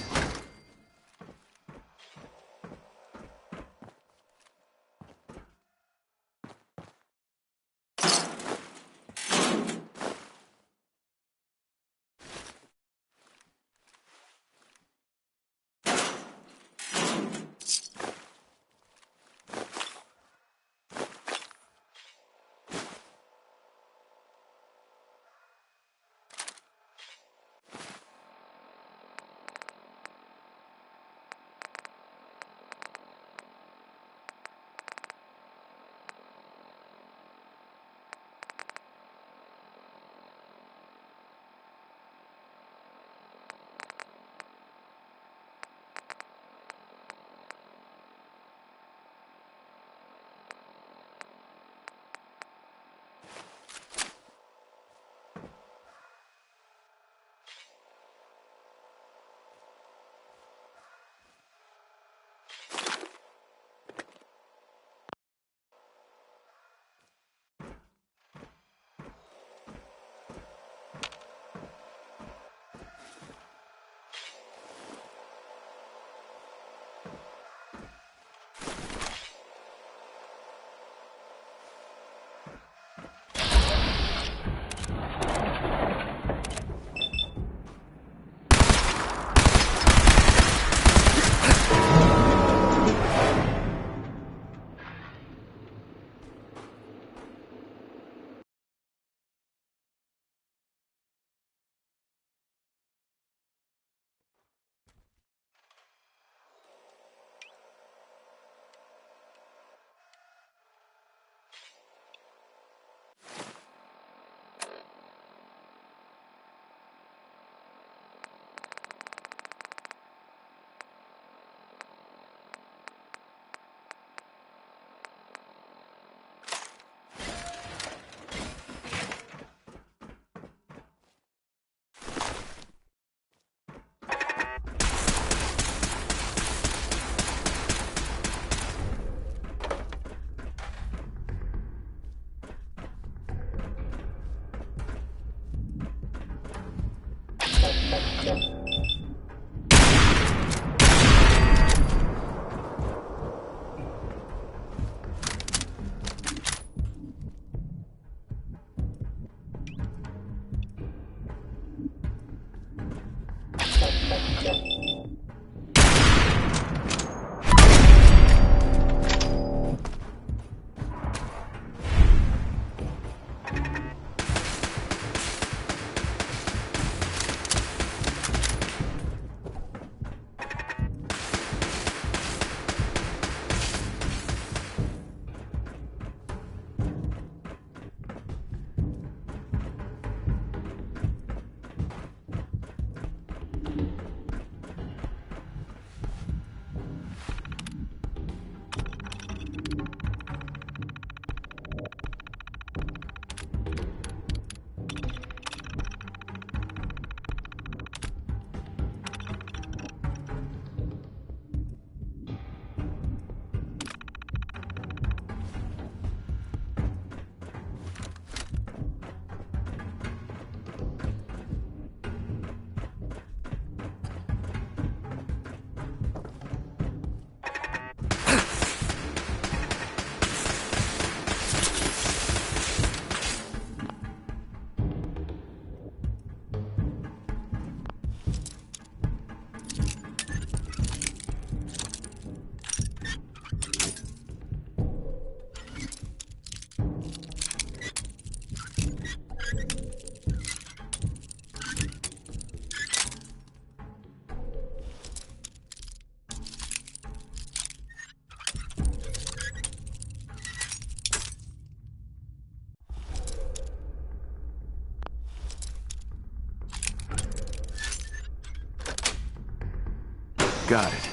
Got it.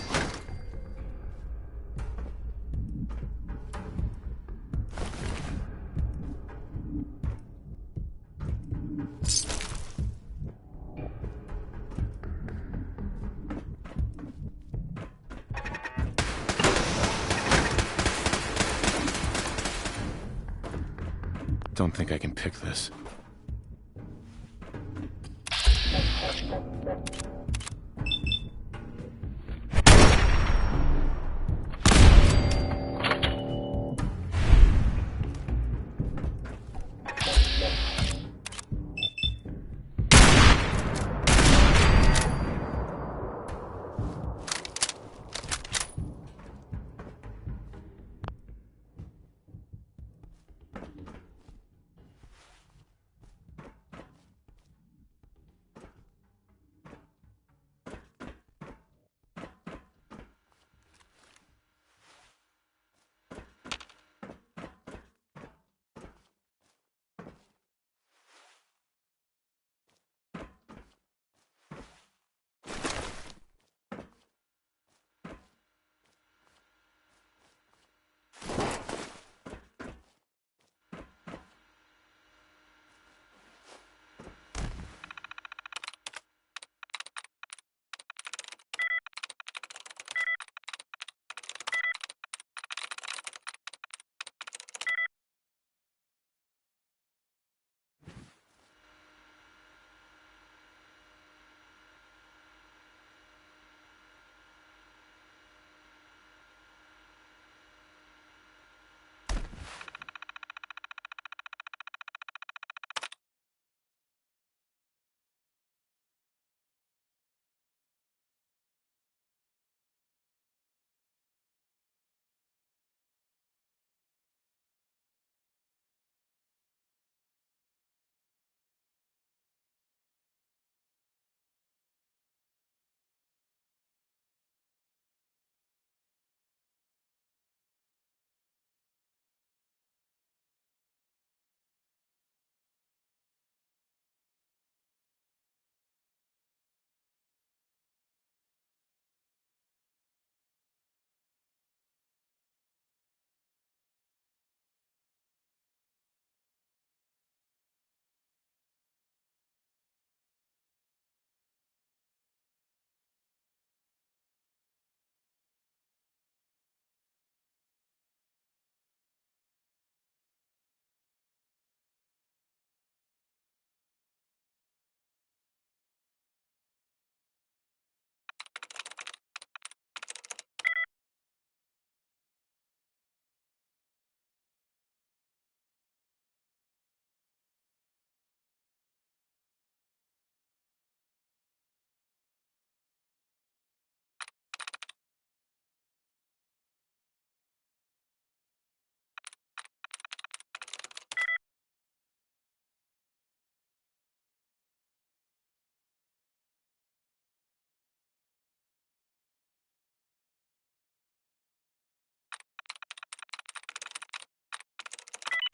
Don't think I can pick this.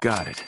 Got it.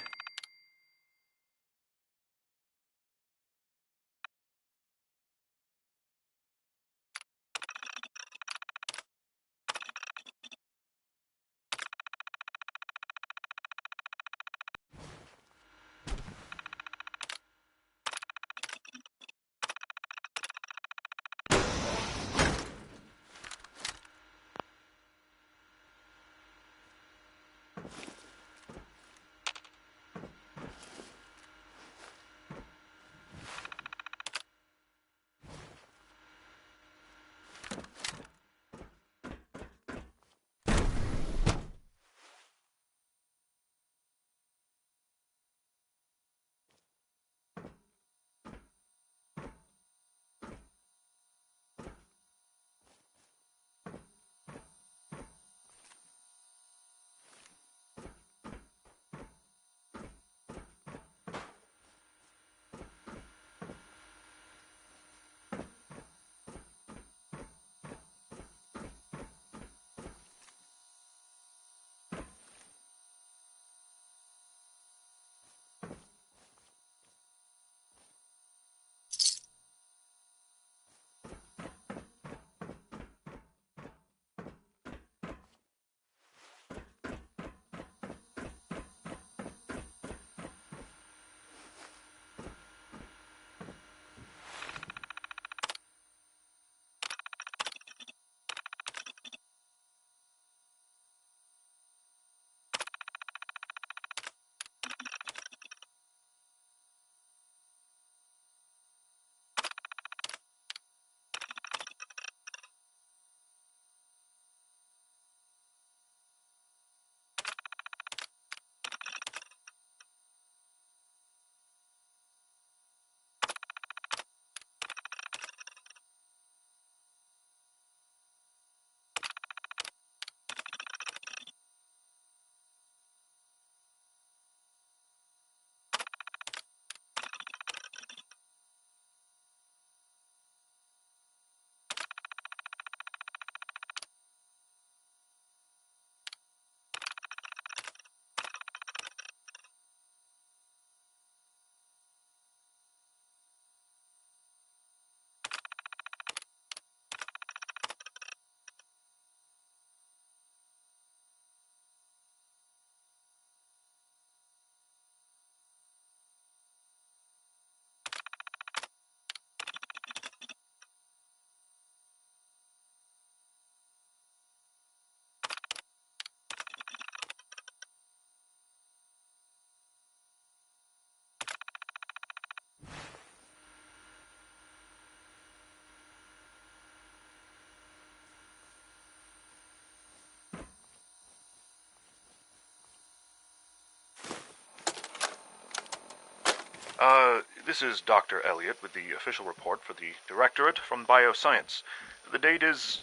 This is Dr. Elliot with the official report for the Directorate from Bioscience. The date is,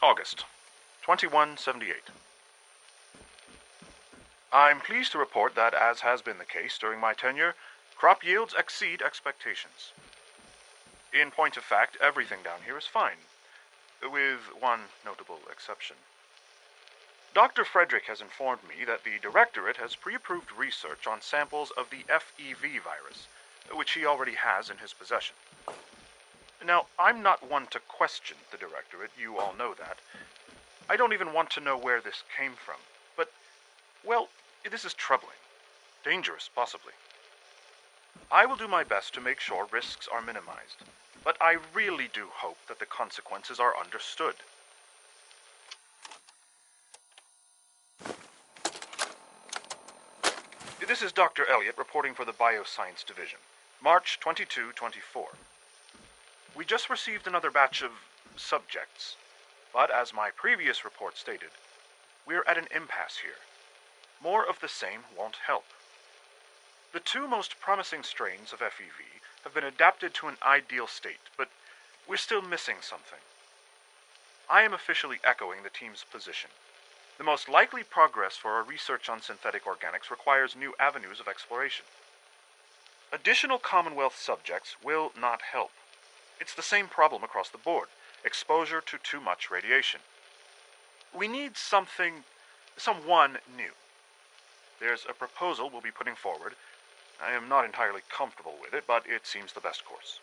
August 2178. I'm pleased to report that, as has been the case during my tenure, crop yields exceed expectations. In point of fact, everything down here is fine, with one notable exception. Dr. Frederick has informed me that the Directorate has pre-approved research on samples of the FEV virus, which he already has in his possession. Now, I'm not one to question the Directorate, you all know that. I don't even want to know where this came from, but, well, this is troubling. Dangerous, possibly. I will do my best to make sure risks are minimized, but I really do hope that the consequences are understood. This is Dr. Elliot reporting for the Bioscience Division, March 22-24. We just received another batch of subjects, but as my previous report stated, we're at an impasse here. More of the same won't help. The two most promising strains of FEV have been adapted to an ideal state, but we're still missing something. I am officially echoing the team's position. The most likely progress for our research on synthetic organics requires new avenues of exploration. Additional Commonwealth subjects will not help. It's the same problem across the board: exposure to too much radiation. We need someone new. There's a proposal we'll be putting forward. I am not entirely comfortable with it, but it seems the best course.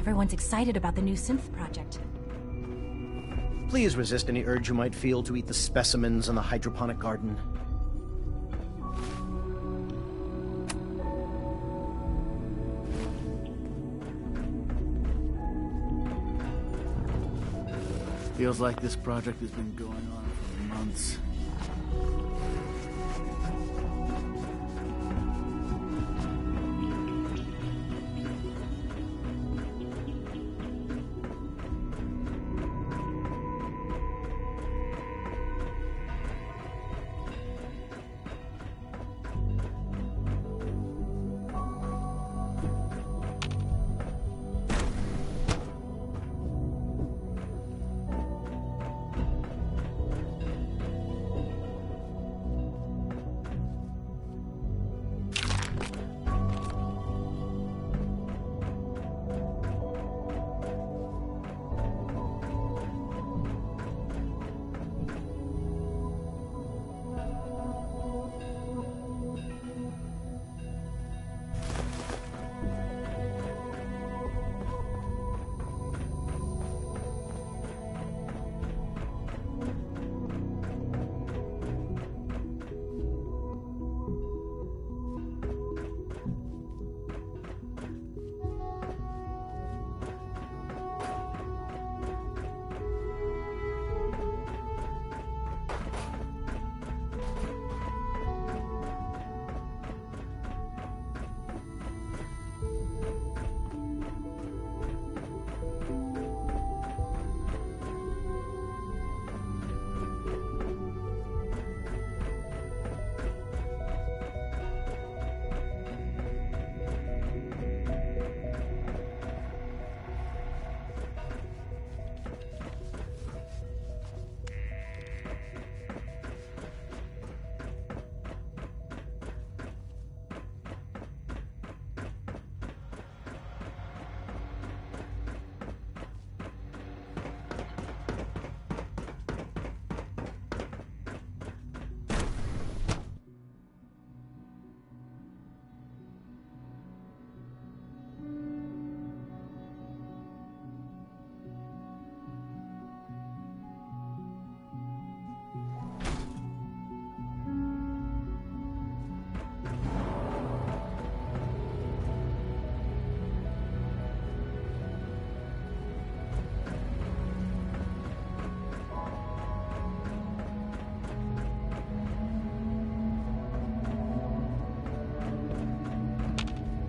Everyone's excited about the new synth project. Please resist any urge you might feel to eat the specimens in the hydroponic garden. Feels like this project has been going on for months.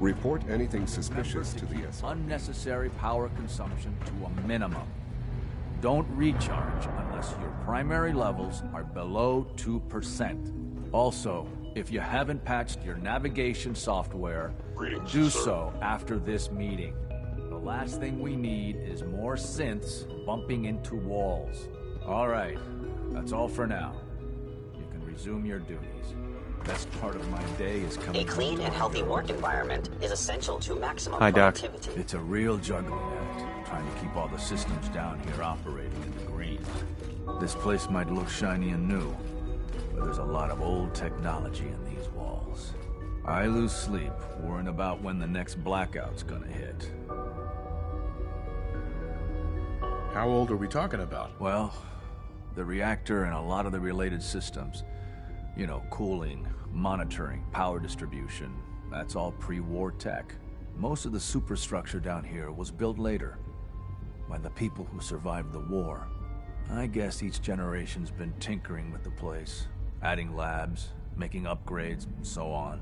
Report anything suspicious to the SR. Unnecessary power consumption to a minimum. Don't recharge unless your primary levels are below 2%. Also, if you haven't patched your navigation software, do so after this meeting. The last thing we need is more synths bumping into walls. All right, that's all for now. You can resume your duties. Best part of my day is coming. A clean and healthy work environment is essential to maximum Hi, Doc. productivity. It's a real juggling act, trying to keep all the systems down here operating in the green. This place might look shiny and new, but there's a lot of old technology in these walls. I lose sleep worrying about when the next blackout's gonna hit. How old are we talking about? Well, The reactor and a lot of the related systems. You know, cooling, monitoring, power distribution. That's all pre-war tech. Most of the superstructure down here was built later, by the people who survived the war. I guess each generation's been tinkering with the place, adding labs, making upgrades, and so on.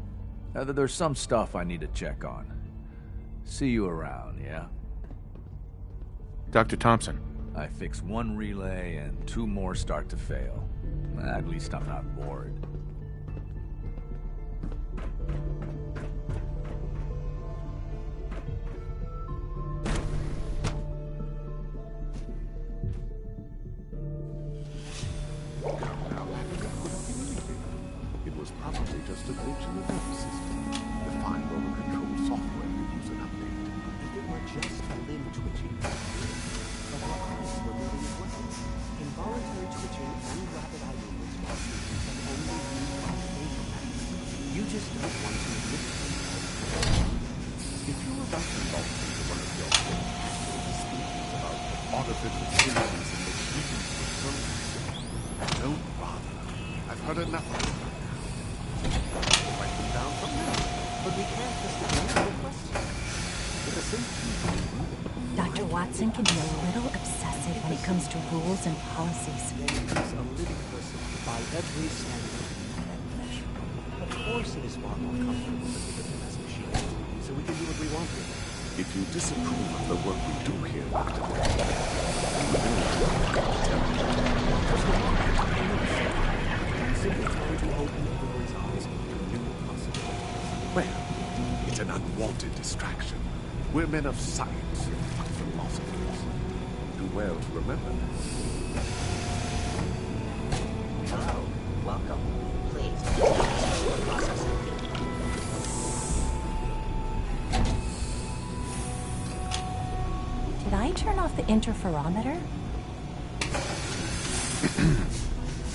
There's some stuff I need to check on. See you around, yeah? Dr. Thompson. I fix one relay and 2 more start to fail. At least I'm not bored. It was probably just a glitch in the nervous system. The fine roller control software could use an update. If it were just a limb twitching, but your eyes were moving as well. Involuntary twitching and rapid eye movements are can only be facial patterns. You just don't want to admit it. If you're about to launch into one of your speeches about artificial systems and machines for children, don't bother. I've heard enough of it. Write them down from there. But we can't just ignore the question. With a simple Dr. Watson can be a little obsessive when it comes to rules and policies. He's a living person by every standard and measure. Of course it is far more comfortable to think of him as a machine, so we can do what we want with him. If you disapprove of the work we do here, Dr. Simply trying to open everyone's eyes to new possibilities. Well, it's an unwanted distraction. We're men of science, not philosophers. Do well to remember that. Hello. Welcome. Please, continue processing. Did I turn off the interferometer?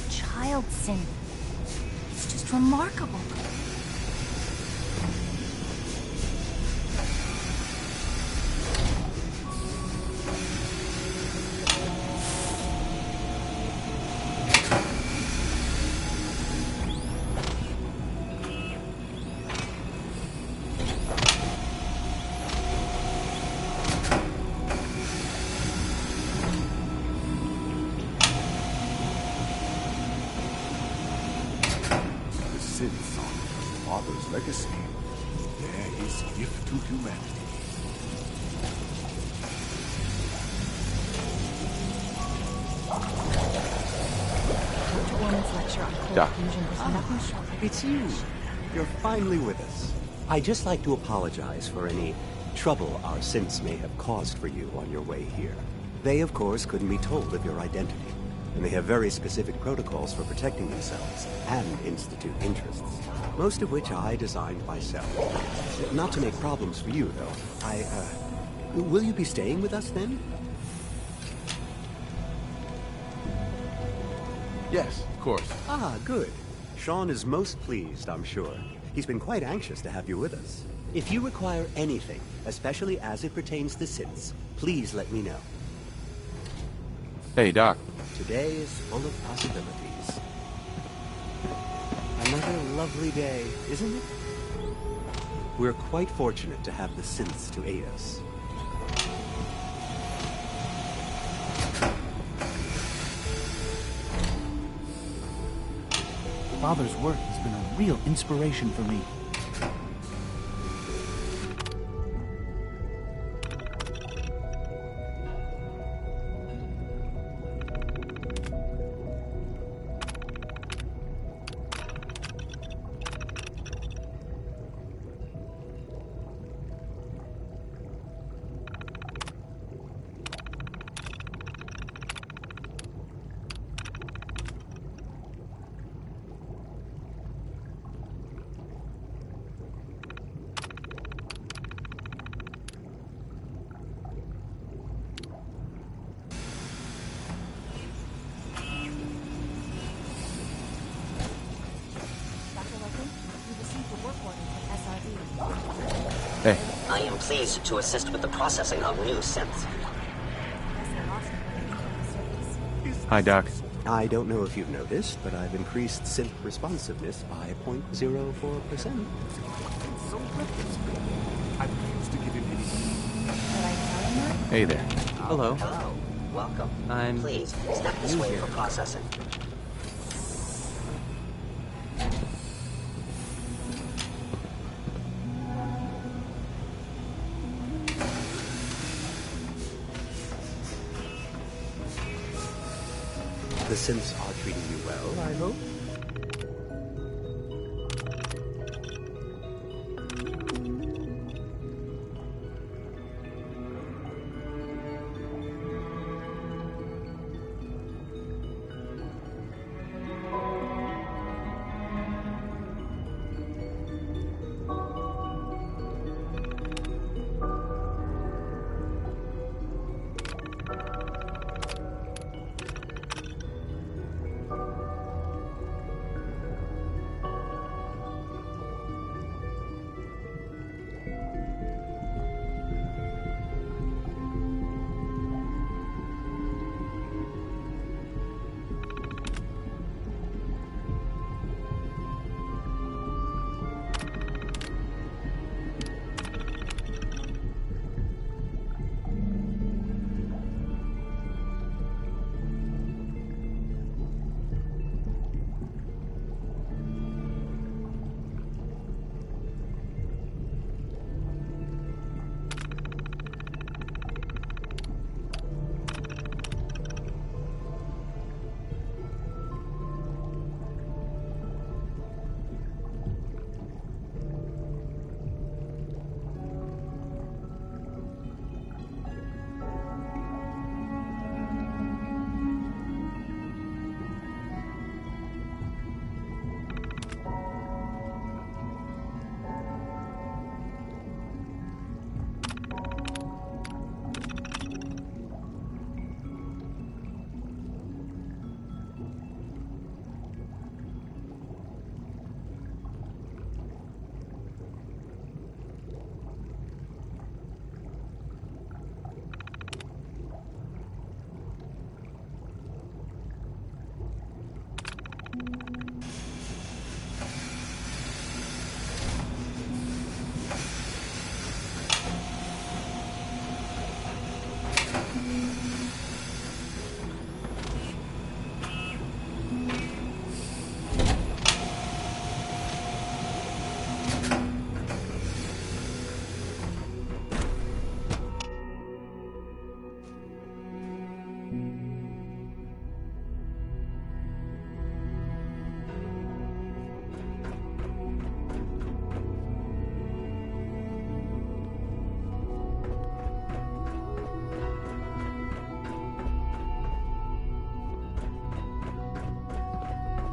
Child sin. It's just remarkable. Sins on his father's legacy. They're his gift to humanity. Dr. Woman's lecture on cold Doc. fusion was nothing short of It's you. You're finally with us. I'd just like to apologize for any trouble our synths may have caused for you on your way here. They, of course, couldn't be told of your identity, and they have very specific protocols for protecting themselves and Institute interests, most of which I designed myself. Not to make problems for you, though. Will you be staying with us, then? Yes, of course. Ah, good. Sean is most pleased, I'm sure. He's been quite anxious to have you with us. If you require anything, especially as it pertains to synths, please let me know. Hey, Doc. Today is full of possibilities. Another lovely day, isn't it? We're quite fortunate to have the synths to aid us. Father's work has been a real inspiration for me. Hey. I am pleased to assist with the processing of new synths. Hi, Doc. I don't know if you've noticed, but I've increased synth responsiveness by 0.04%. So I refuse to give him anything. Hey there. Hello. Hello. Welcome. Please, step this way for processing. The synths are treating you well, I hope?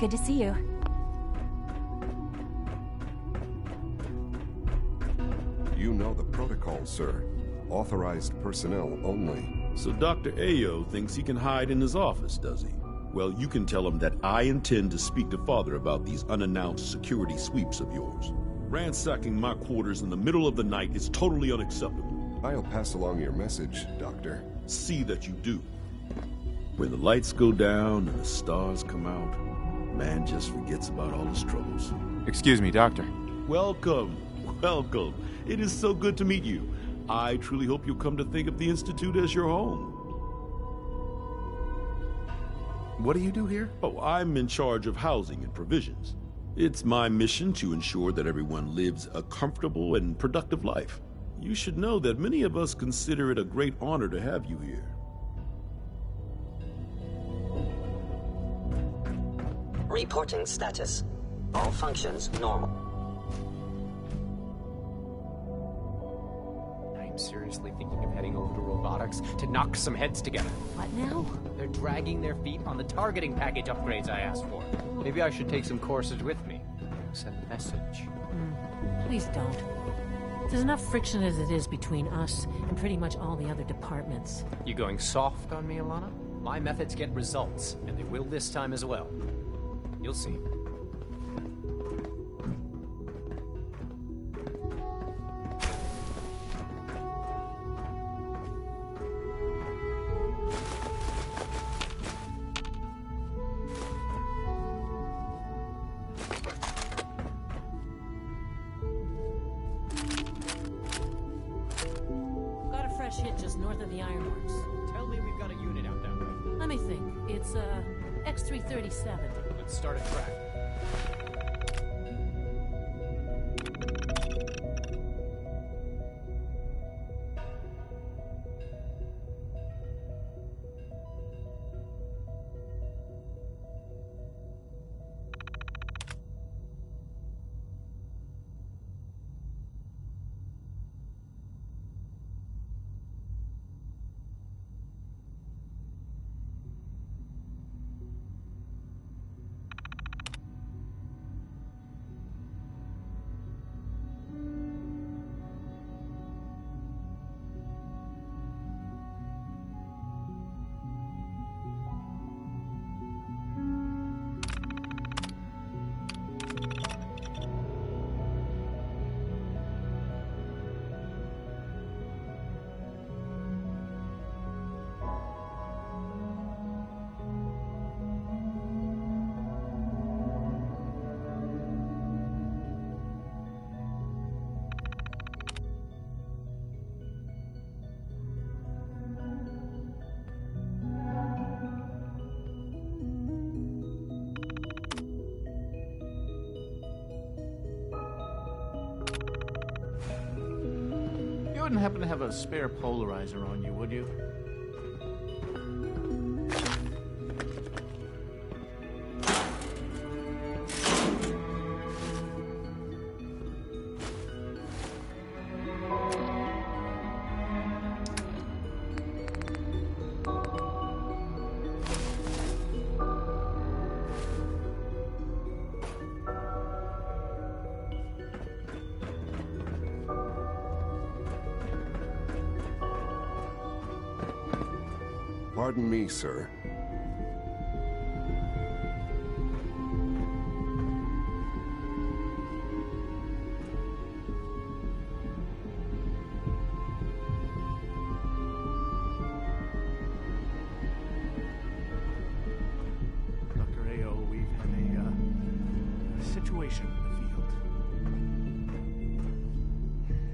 Good to see you. You know the protocol, sir. Authorized personnel only. So Dr. Ayo thinks he can hide in his office, does he? Well, you can tell him that I intend to speak to Father about these unannounced security sweeps of yours. Ransacking my quarters in the middle of the night is totally unacceptable. I'll pass along your message, Doctor. See that you do. When the lights go down and the stars come out, man just forgets about all his troubles. Excuse me, Doctor. Welcome. Welcome. It is so good to meet you. I truly hope you'll come to think of the Institute as your home. What do you do here? Oh, I'm in charge of housing and provisions. It's my mission to ensure that everyone lives a comfortable and productive life. You should know that many of us consider it a great honor to have you here. Reporting status. All functions normal. I'm seriously thinking of heading over to robotics to knock some heads together. What now? They're dragging their feet on the targeting package upgrades I asked for. Maybe I should take some courses with me. Send a message. Please don't. There's enough friction as it is between us and pretty much all the other departments. You going soft on me, Alana? My methods get results, and they will this time as well. You'll see. crash hit just north of the Ironworks. Tell me we've got a unit out that way. Let me think. It's, X-337. Let's start a track. You wouldn't happen to have a spare polarizer on you, would you? Pardon me, sir. Dr. AO, we've had a situation in the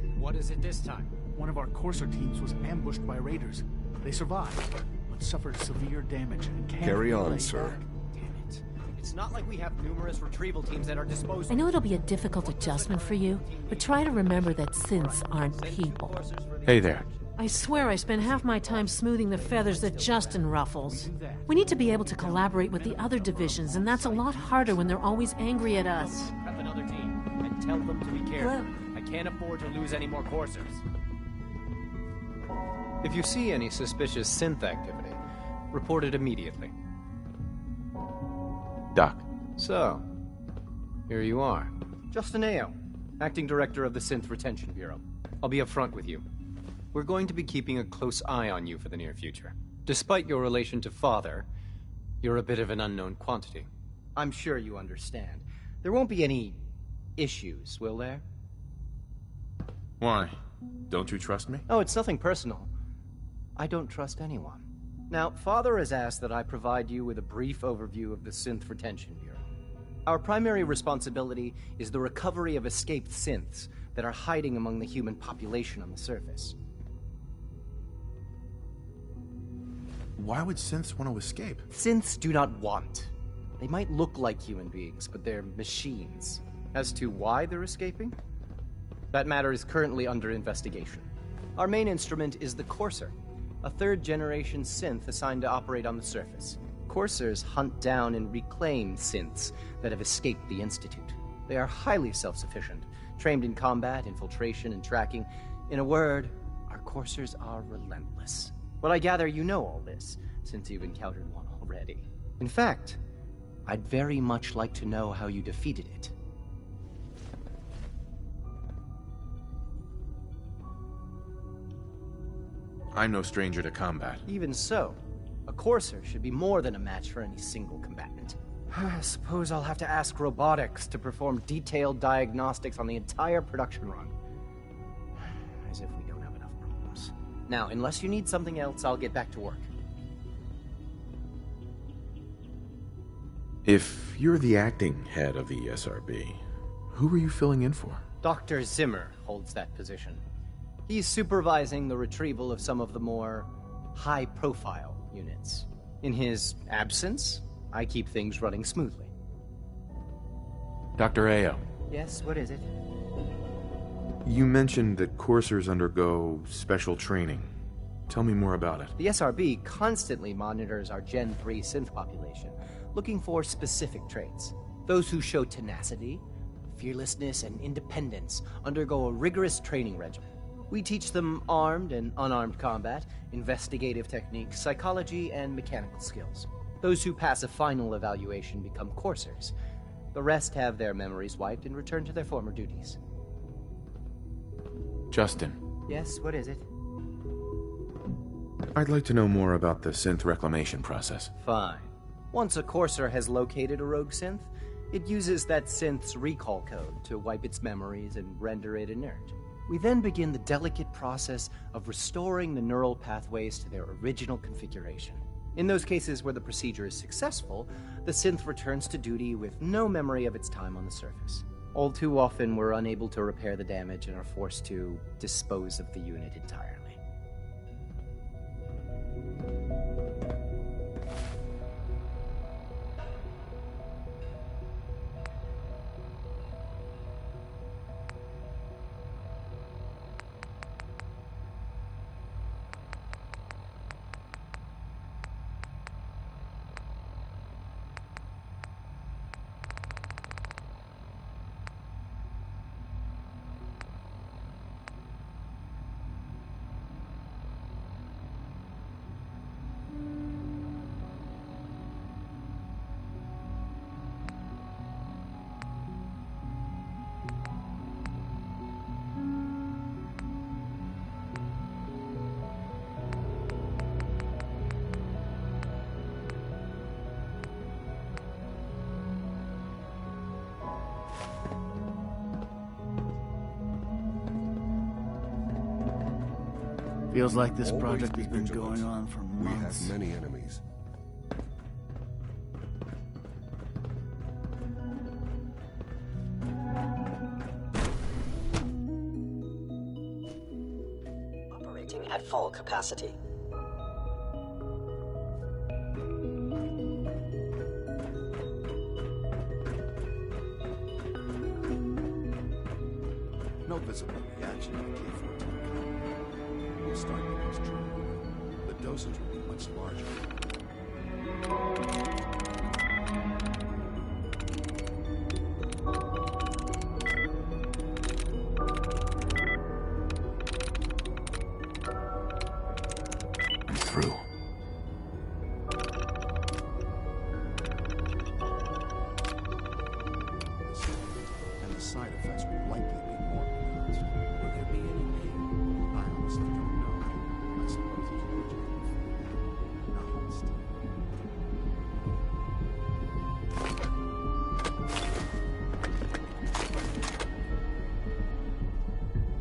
field. What is it this time? One of our Courser teams was ambushed by raiders. They survived, but suffered severe damage and can't Carry on, relay sir. back. Damn it. It's not like we have numerous retrieval teams at our disposal. I know it'll be a difficult adjustment for you, but try to remember that synths aren't people. Hey there. I swear I spend half my time smoothing the feathers that Justin ruffles. We need to be able to collaborate with the other divisions, and that's a lot harder when they're always angry at us. Prep another team and tell them to be careful. I can't afford to lose any more coursers. If you see any suspicious synth activity, report it immediately. Doc. So, here you are. Justin Ao, Acting Director of the Synth Retention Bureau. I'll be upfront with you. We're going to be keeping a close eye on you for the near future. Despite your relation to Father, you're a bit of an unknown quantity. I'm sure you understand. There won't be any issues, will there? Why? Don't you trust me? Oh, it's nothing personal. I don't trust anyone. Now, Father has asked that I provide you with a brief overview of the Synth Retention Bureau. Our primary responsibility is the recovery of escaped synths that are hiding among the human population on the surface. Why would synths want to escape? Synths do not want. They might look like human beings, but they're machines. As to why they're escaping? That matter is currently under investigation. Our main instrument is the Courser, a third-generation synth assigned to operate on the surface. Coursers hunt down and reclaim synths that have escaped the Institute. They are highly self-sufficient, trained in combat, infiltration, and tracking. In a word, our Coursers are relentless. But I gather you know all this, since you've encountered one already. In fact, I'd very much like to know how you defeated it. I'm no stranger to combat. Even so, a Courser should be more than a match for any single combatant. I suppose I'll have to ask robotics to perform detailed diagnostics on the entire production run. As if we don't have enough problems. Now, unless you need something else, I'll get back to work. If you're the acting head of the ESRB, who are you filling in for? Dr. Zimmer holds that position. He's supervising the retrieval of some of the more high-profile units. In his absence, I keep things running smoothly. Dr. Ayo. Yes, what is it? You mentioned that coursers undergo special training. Tell me more about it. The SRB constantly monitors our Gen 3 synth population, looking for specific traits. Those who show tenacity, fearlessness, and independence undergo a rigorous training regimen. We teach them armed and unarmed combat, investigative techniques, psychology, and mechanical skills. Those who pass a final evaluation become coursers. The rest have their memories wiped and return to their former duties. Justin. Yes, what is it? I'd like to know more about the synth reclamation process. Fine. Once a courser has located a rogue synth, it uses that synth's recall code to wipe its memories and render it inert. We then begin the delicate process of restoring the neural pathways to their original configuration. In those cases where the procedure is successful, the synth returns to duty with no memory of its time on the surface. All too often, we're unable to repair the damage and are forced to dispose of the unit entirely. Feels like this Always project be has been vigilant. going on for months. We have many enemies. Operating at full capacity. No visible reaction to K-14 compound. We'll start the next trial. The dosage will be much larger. I'm through. And the side effects will likely be more pronounced. Will there be any pain? I honestly don't know. I suppose it's logical. Not this time.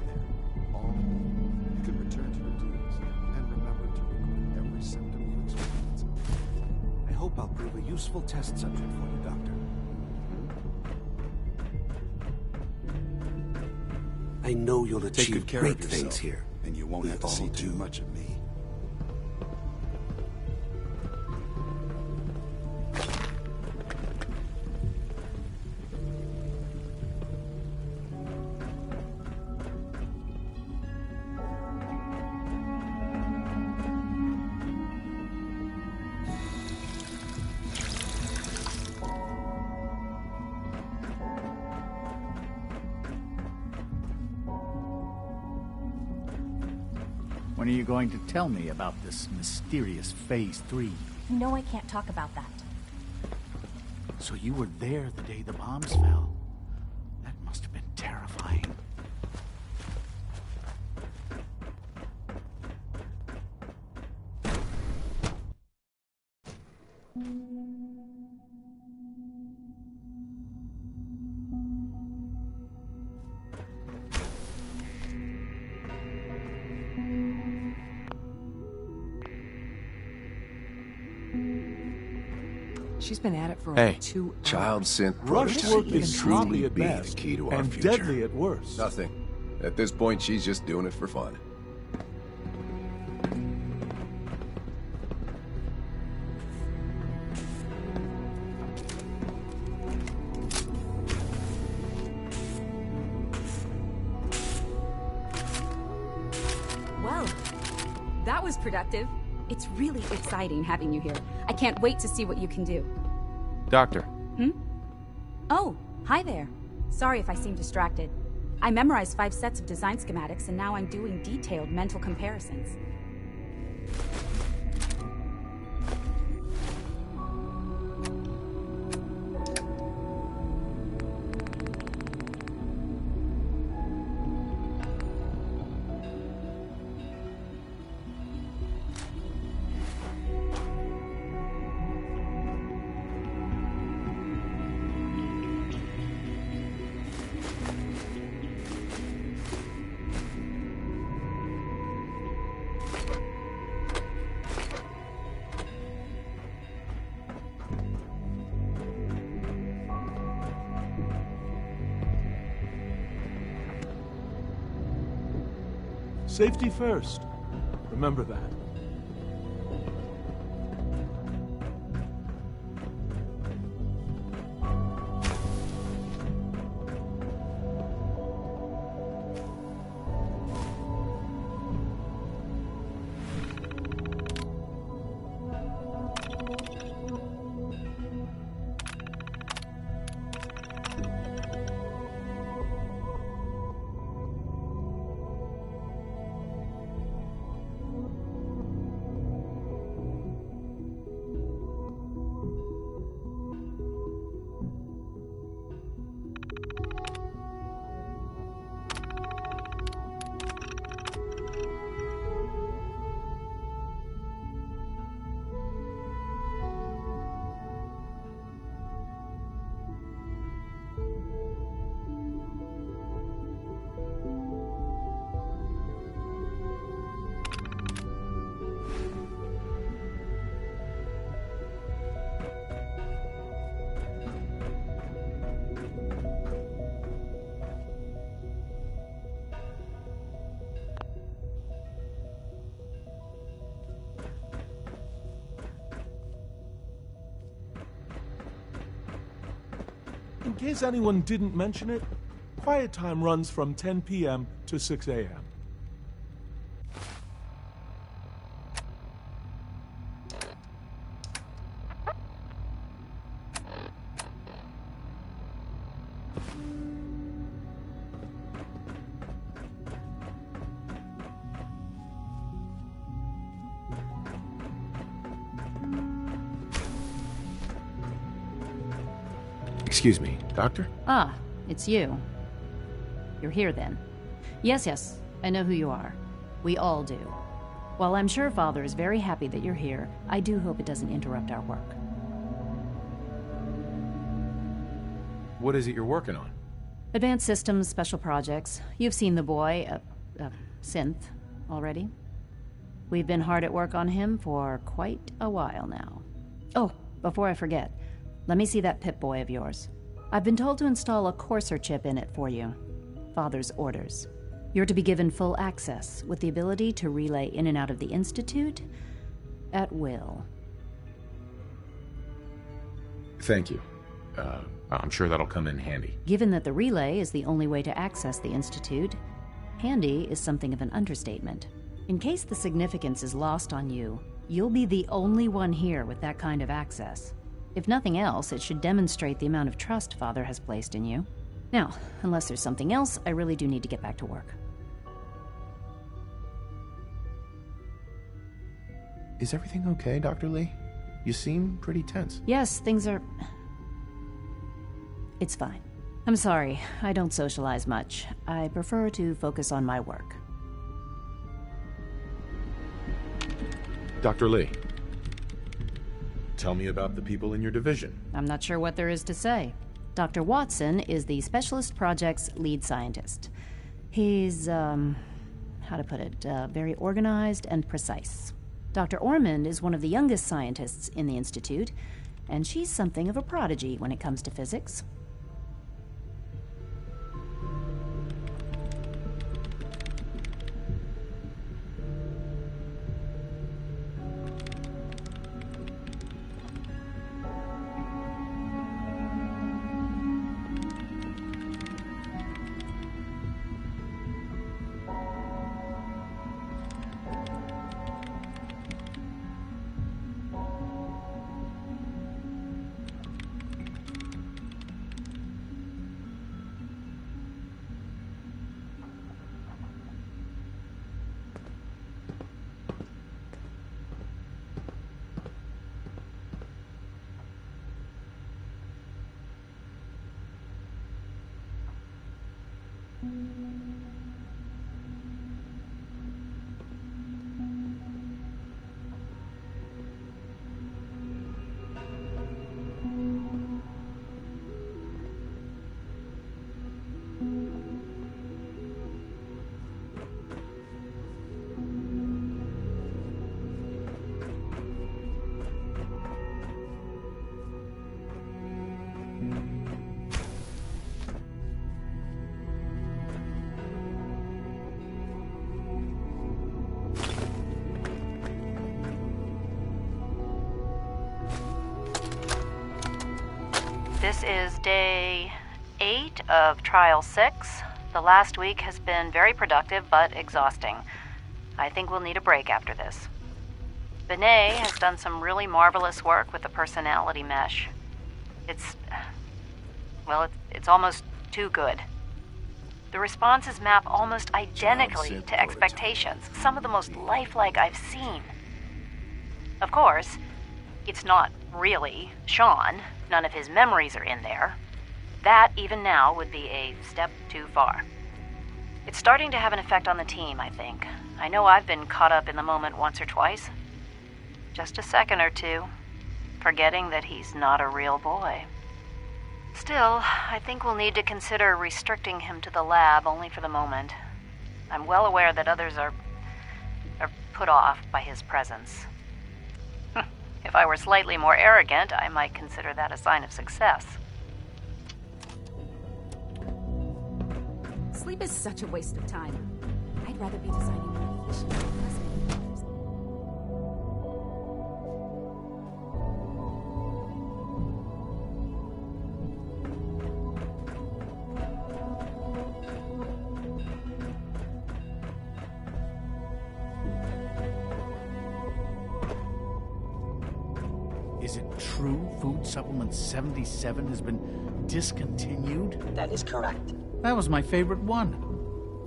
There. All you can return to your duties and remember to record every symptom you experience. I hope I'll prove a useful test subject for you, Doctor. I know you'll Take achieve good care great of yourself, things here. and you won't We have to all see too do. much of me. When are you going to tell me about this mysterious Phase 3? You know I can't talk about that. So you were there the day the bombs fell. That must have been terrifying. She's been at it for Hey, over 2 hours. Child synth Rushed prototype work may is truly sloppy at be the best key to our and future. deadly at worst. Nothing. At this point, she's just doing it for fun. Well, that was productive. It's really exciting having you here. I can't wait to see what you can do. Doctor. Oh, hi there. Sorry if I seem distracted. I memorized 5 sets of design schematics, and now I'm doing detailed mental comparisons. Safety first. Remember that. In case anyone didn't mention it, quiet time runs from 10 p.m. to 6 a.m. Excuse me, Doctor? Ah, it's you. You're here then. Yes, I know who you are. We all do. While I'm sure Father is very happy that you're here, I do hope it doesn't interrupt our work. What is it you're working on? Advanced systems, special projects. You've seen the boy, Synth, already. We've been hard at work on him for quite a while now. Oh, before I forget, let me see that Pip-Boy of yours. I've been told to install a Courser chip in it for you. Father's orders. You're to be given full access, with the ability to relay in and out of the Institute at will. Thank you. I'm sure that'll come in handy. Given that the relay is the only way to access the Institute, handy is something of an understatement. In case the significance is lost on you, you'll be the only one here with that kind of access. If nothing else, it should demonstrate the amount of trust Father has placed in you. Now, unless there's something else, I really do need to get back to work. Is everything okay, Dr. Lee? You seem pretty tense. Yes, things are... It's fine. I'm sorry, I don't socialize much. I prefer to focus on my work. Dr. Lee, tell me about the people in your division. I'm not sure what there is to say. Dr. Watson is the Specialist Project's lead scientist. He's, how to put it, very organized and precise. Dr. Ormond is one of the youngest scientists in the Institute, and she's something of a prodigy when it comes to physics. This is day 8 of Trial 6. The last week has been very productive but exhausting. I think we'll need a break after this. Benet has done some really marvelous work with the personality mesh. It's almost too good. The responses map almost identically to expectations, some of the most lifelike I've seen. Of course, it's not really Sean. None of his memories are in there. That, even now, would be a step too far. It's starting to have an effect on the team, I think. I know I've been caught up in the moment once or twice. Just a second or two, forgetting that he's not a real boy. Still, I think we'll need to consider restricting him to the lab only for the moment. I'm well aware that others are put off by his presence. If I were slightly more arrogant, I might consider that a sign of success. Sleep is such a waste of time. I'd rather be designing more efficient and less manufacturers. Is it true Food Supplement 77 has been discontinued? That is correct. That was my favorite one.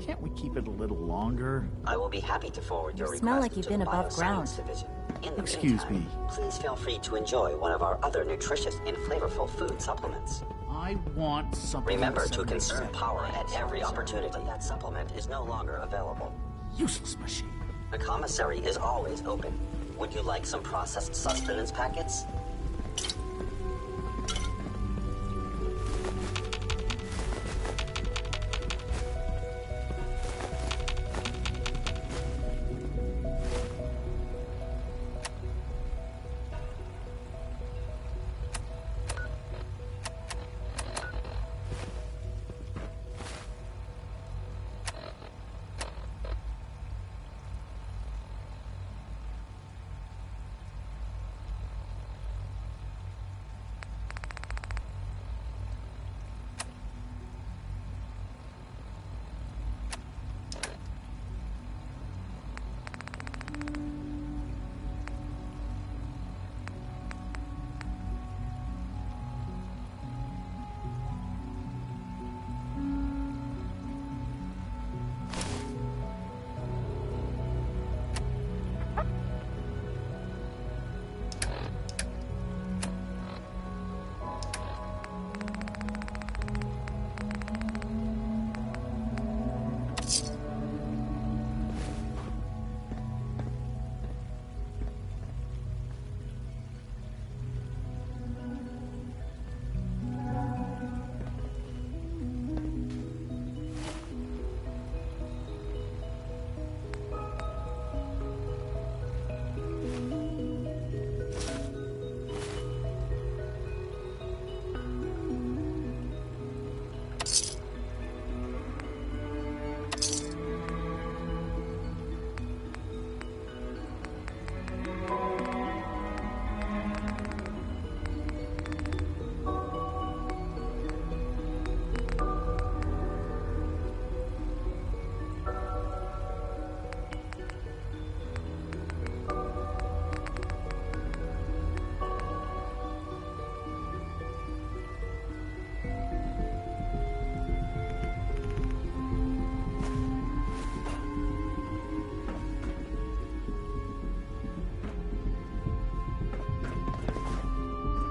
Can't we keep it a little longer? I will be happy to forward your You request smell like you've to been the above ground. Bioscience Division. In the Excuse meantime, me. please feel free to enjoy one of our other nutritious and flavorful food supplements. I want something. Remember to conserve power at every opportunity. That supplement is no longer available. Useless machine. The commissary is always open. Would you like some processed sustenance packets?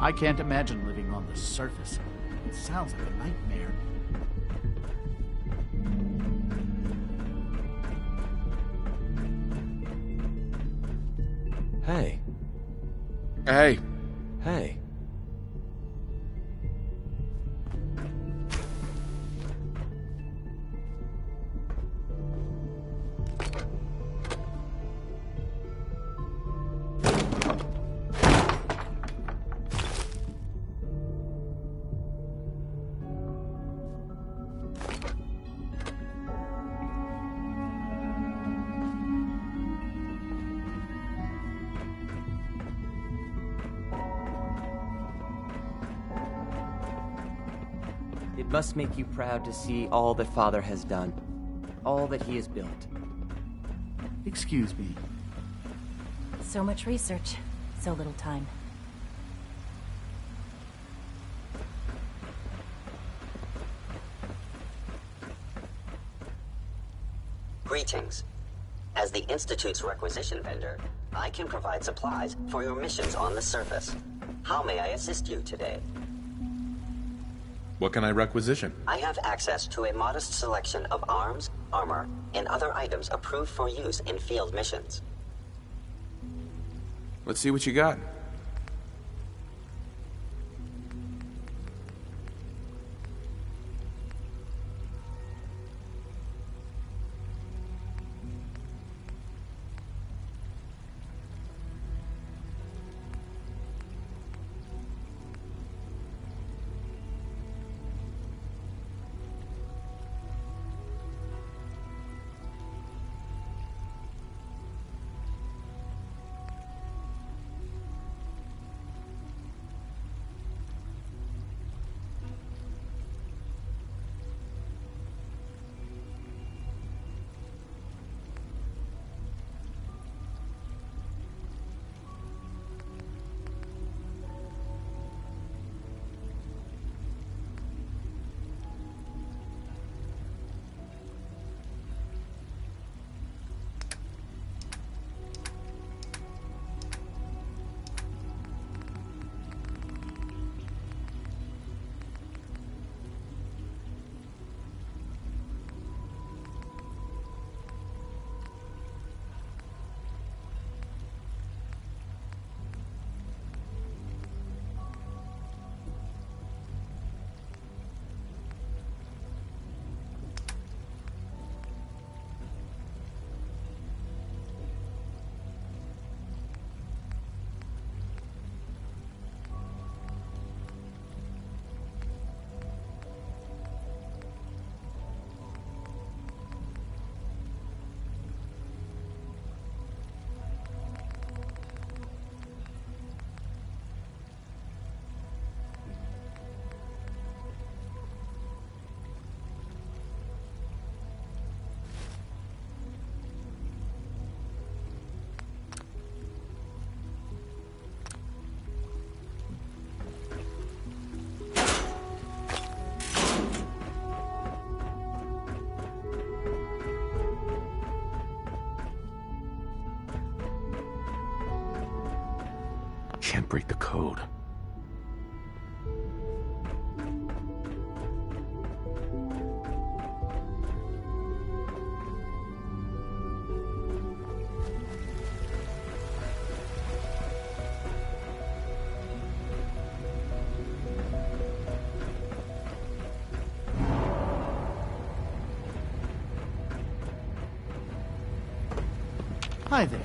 I can't imagine living on the surface. It sounds like a nightmare. Hey. Hey. Hey. It must make you proud to see all that Father has done. All that he has built. Excuse me. So much research, so little time. Greetings. As the Institute's requisition vendor, I can provide supplies for your missions on the surface. How may I assist you today? What can I requisition? I have access to a modest selection of arms, armor, and other items approved for use in field missions. Let's see what you got. Can't break the code. Hi there.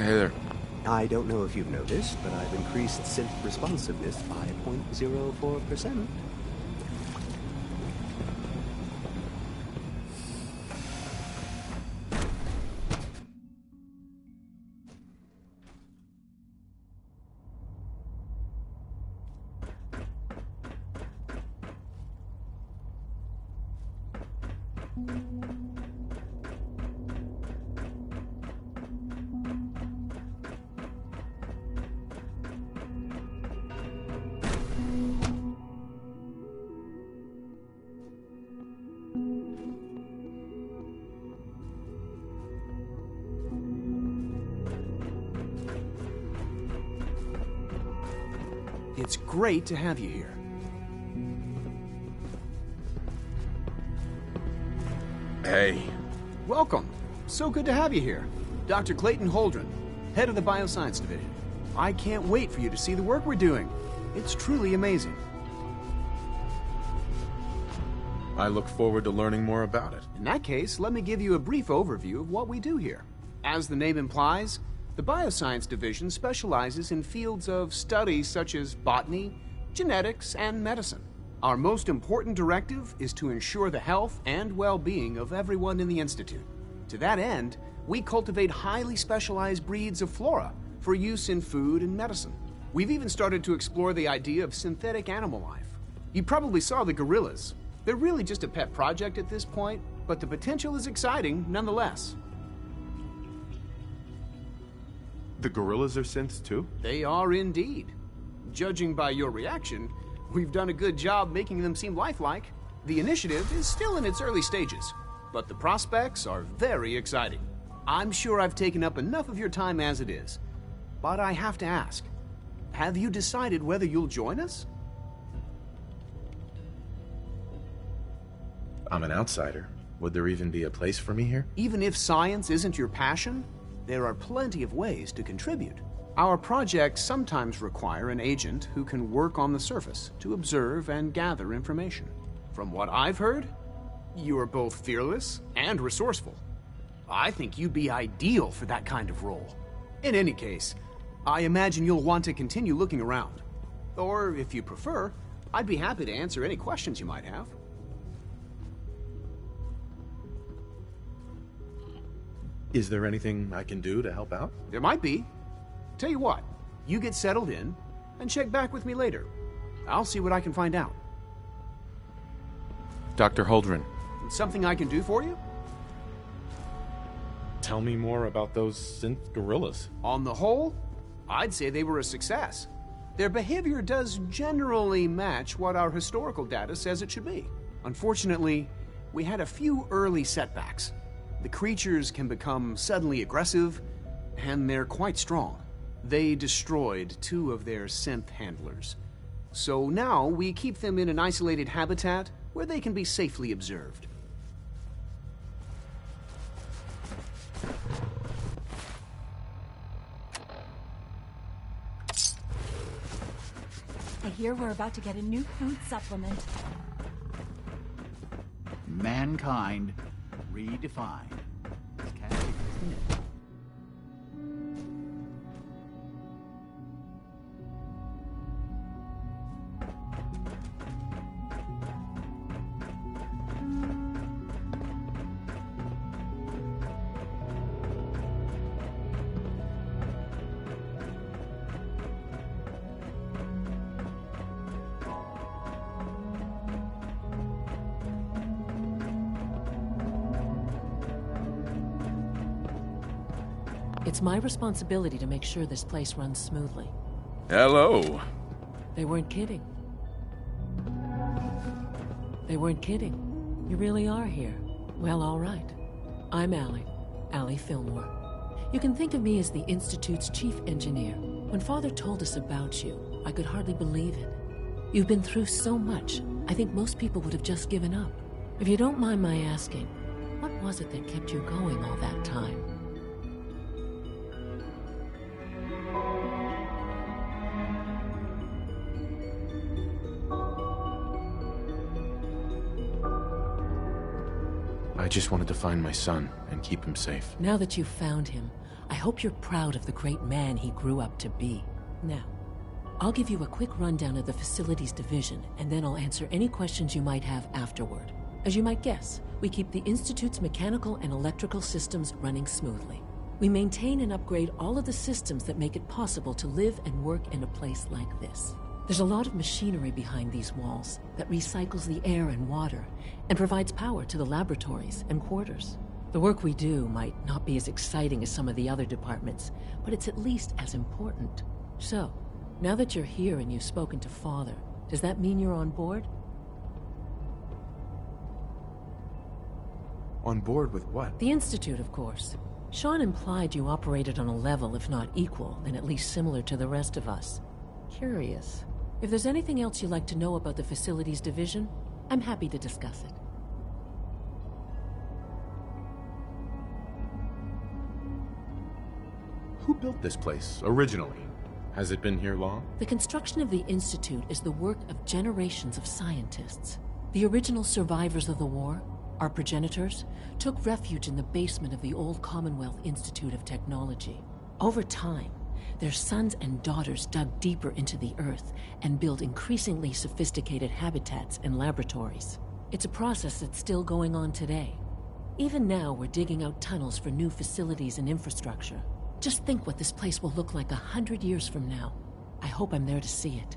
Hey there. I don't know if you've noticed, but I've increased synth responsiveness by 0.04%. It's great to have you here. Hey. Welcome. So good to have you here. Dr. Clayton Holdren, head of the Bioscience Division. I can't wait for you to see the work we're doing. It's truly amazing. I look forward to learning more about it. In that case, let me give you a brief overview of what we do here. As the name implies, the Bioscience Division specializes in fields of study such as botany, genetics, and medicine. Our most important directive is to ensure the health and well-being of everyone in the Institute. To that end, we cultivate highly specialized breeds of flora for use in food and medicine. We've even started to explore the idea of synthetic animal life. You probably saw the gorillas. They're really just a pet project at this point, but the potential is exciting nonetheless. The gorillas are synths too? They are indeed. Judging by your reaction, we've done a good job making them seem lifelike. The initiative is still in its early stages, but the prospects are very exciting. I'm sure I've taken up enough of your time as it is, but I have to ask, have you decided whether you'll join us? I'm an outsider. Would there even be a place for me here? Even if science isn't your passion, there are plenty of ways to contribute. Our projects sometimes require an agent who can work on the surface to observe and gather information. From what I've heard, you are both fearless and resourceful. I think you'd be ideal for that kind of role. In any case, I imagine you'll want to continue looking around. Or, if you prefer, I'd be happy to answer any questions you might have. Is there anything I can do to help out? There might be. Tell you what, you get settled in and check back with me later. I'll see what I can find out. Dr. Holdren. Something I can do for you? Tell me more about those synth gorillas. On the whole, I'd say they were a success. Their behavior does generally match what our historical data says it should be. Unfortunately, we had a few early setbacks. The creatures can become suddenly aggressive, and they're quite strong. They destroyed 2 of their synth handlers. So now we keep them in an isolated habitat where they can be safely observed. I hear we're about to get a new food supplement. Mankind redefined. It's catchy, isn't it? It's my responsibility to make sure this place runs smoothly. Hello. They weren't kidding. They weren't kidding. You really are here. Well, all right. I'm Allie Fillmore. You can think of me as the Institute's chief engineer. When Father told us about you, I could hardly believe it. You've been through so much, I think most people would have just given up. If you don't mind my asking, what was it that kept you going all that time? I just wanted to find my son and keep him safe. Now that you've found him, I hope you're proud of the great man he grew up to be. Now, I'll give you a quick rundown of the Facilities Division, and then I'll answer any questions you might have afterward. As you might guess, we keep the Institute's mechanical and electrical systems running smoothly. We maintain and upgrade all of the systems that make it possible to live and work in a place like this. There's a lot of machinery behind these walls that recycles the air and water and provides power to the laboratories and quarters. The work we do might not be as exciting as some of the other departments, but it's at least as important. So, now that you're here and you've spoken to Father, does that mean you're on board? On board with what? The Institute, of course. Sean implied you operated on a level, if not equal, then at least similar to the rest of us. Curious. If there's anything else you'd like to know about the Facilities Division, I'm happy to discuss it. Who built this place, originally? Has it been here long? The construction of the Institute is the work of generations of scientists. The original survivors of the war, our progenitors, took refuge in the basement of the old Commonwealth Institute of Technology. Over time, their sons and daughters dug deeper into the earth and built increasingly sophisticated habitats and laboratories. It's a process that's still going on today. Even now, we're digging out tunnels for new facilities and infrastructure. Just think what this place will look like 100 years from now. I hope I'm there to see it.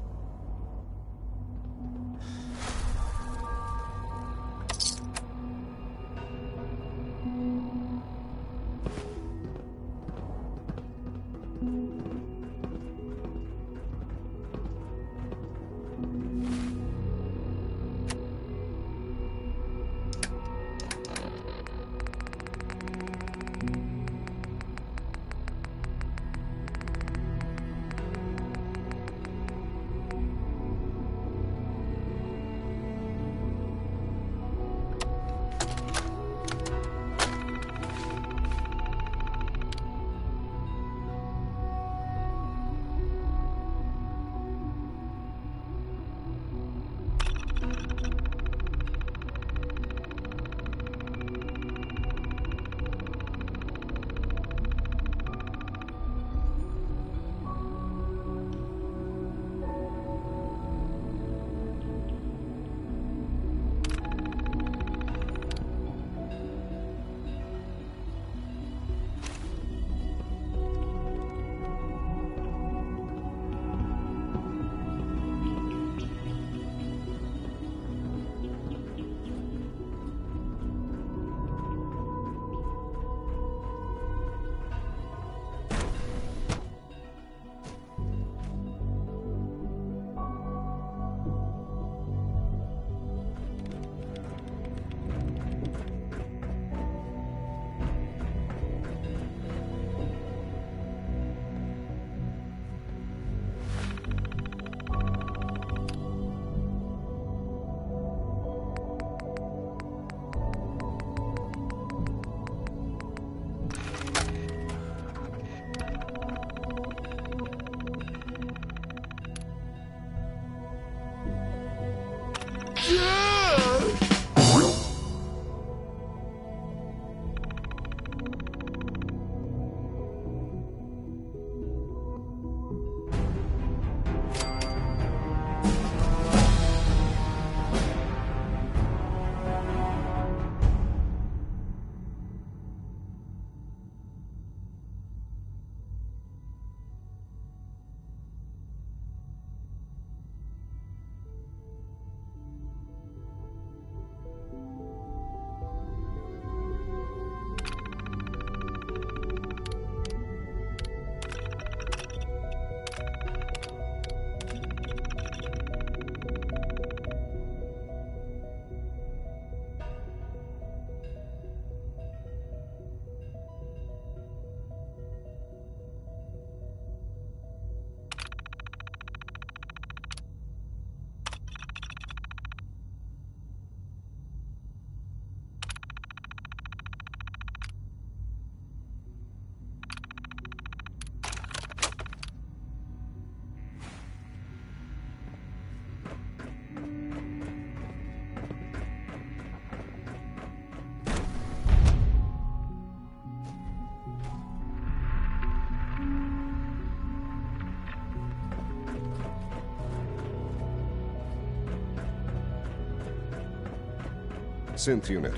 Synth Unit,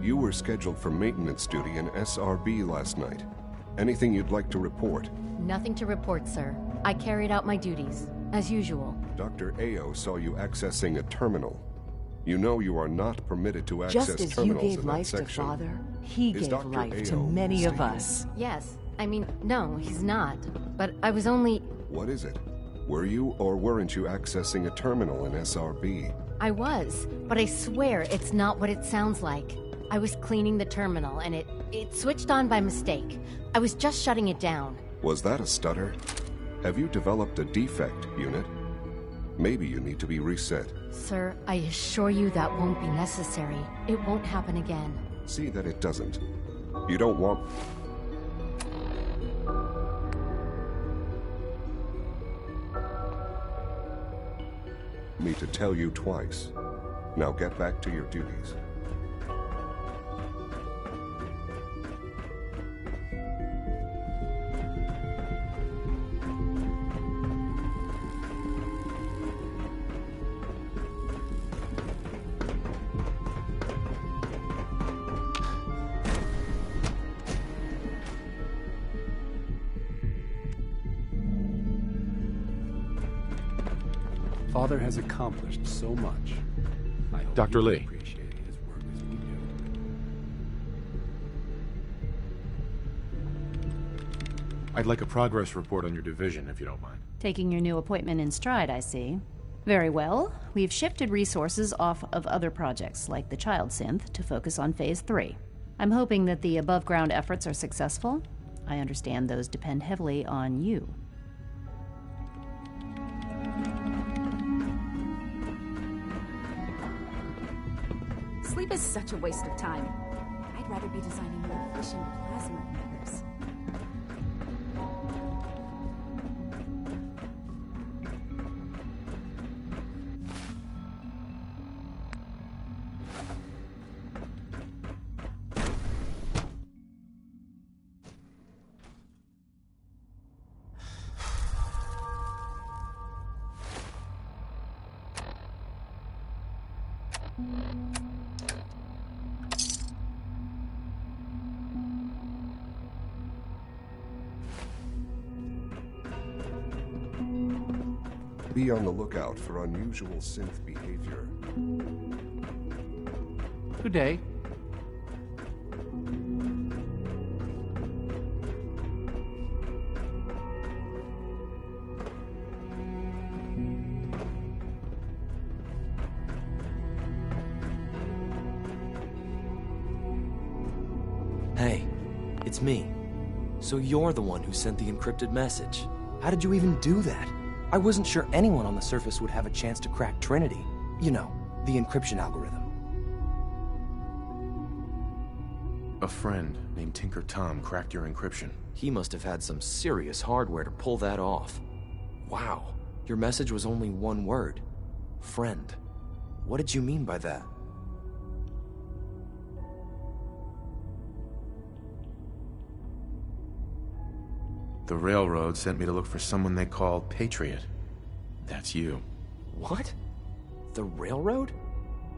you were scheduled for maintenance duty in SRB last night. Anything you'd like to report? Nothing to report, sir. I carried out my duties, as usual. Dr. Ayo saw you accessing a terminal. You know you are not permitted to access Just as you terminals gave in that life to section. Father, he Is gave Dr. life to Ayo many of mistaken? us. Yes. I mean, no, he's not. But I was only... What is it? Were you or weren't you accessing a terminal in SRB? I was, but I swear it's not what it sounds like. I was cleaning the terminal, and it switched on by mistake. I was just shutting it down. Was that a stutter? Have you developed a defect, Unit? Maybe you need to be reset. Sir, I assure you that won't be necessary. It won't happen again. See that it doesn't. You don't want... me to tell you twice. Now get back to your duties. Father has accomplished so much. I hope Dr. you Lee. appreciate his work as we do. I'd like a progress report on your division, if you don't mind. Taking your new appointment in stride, I see. Very well. We've shifted resources off of other projects, like the Child Synth, to focus on Phase 3. I'm hoping that the above-ground efforts are successful. I understand those depend heavily on you. Sleep is such a waste of time. I'd rather be designing more efficient plasma emitters. Be on the lookout for unusual synth behavior. Good day. Hey, it's me. So you're the one who sent the encrypted message. How did you even do that? I wasn't sure anyone on the surface would have a chance to crack Trinity. You know, the encryption algorithm. A friend named Tinker Tom cracked your encryption. He must have had some serious hardware to pull that off. Wow, your message was only one word. Friend. What did you mean by that? The Railroad sent me to look for someone they call Patriot. That's you. What? The Railroad?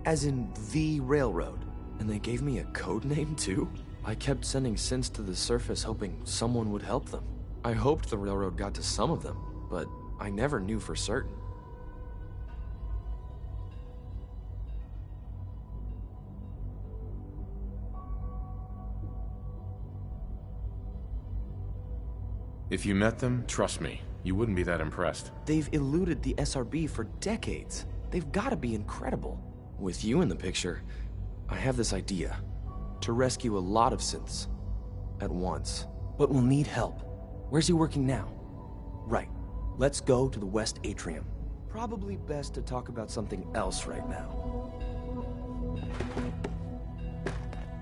As in the Railroad? And they gave me a code name too? I kept sending synths to the surface hoping someone would help them. I hoped the Railroad got to some of them, but I never knew for certain. If you met them, trust me, you wouldn't be that impressed. They've eluded the SRB for decades. They've got to be incredible. With you in the picture, I have this idea. To rescue a lot of synths. At once. But we'll need help. Where's he working now? Right. Let's go to the West Atrium. Probably best to talk about something else right now.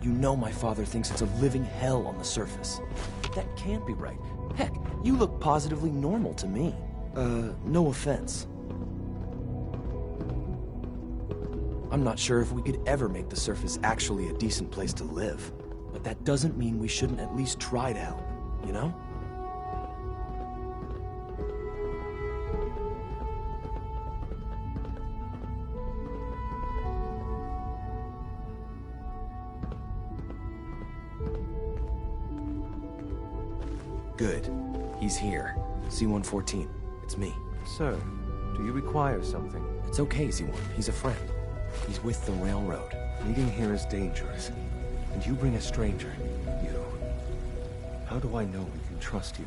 You know my father thinks it's a living hell on the surface. That can't be right. Heck, you look positively normal to me. No offense. I'm not sure if we could ever make the surface actually a decent place to live. But that doesn't mean we shouldn't at least try to help, you know? Good. He's here. C-114. It's me. Sir, do you require something? It's okay, Z1. He's a friend. He's with the railroad. Meeting here is dangerous. And you bring a stranger. You. How do I know we can trust you?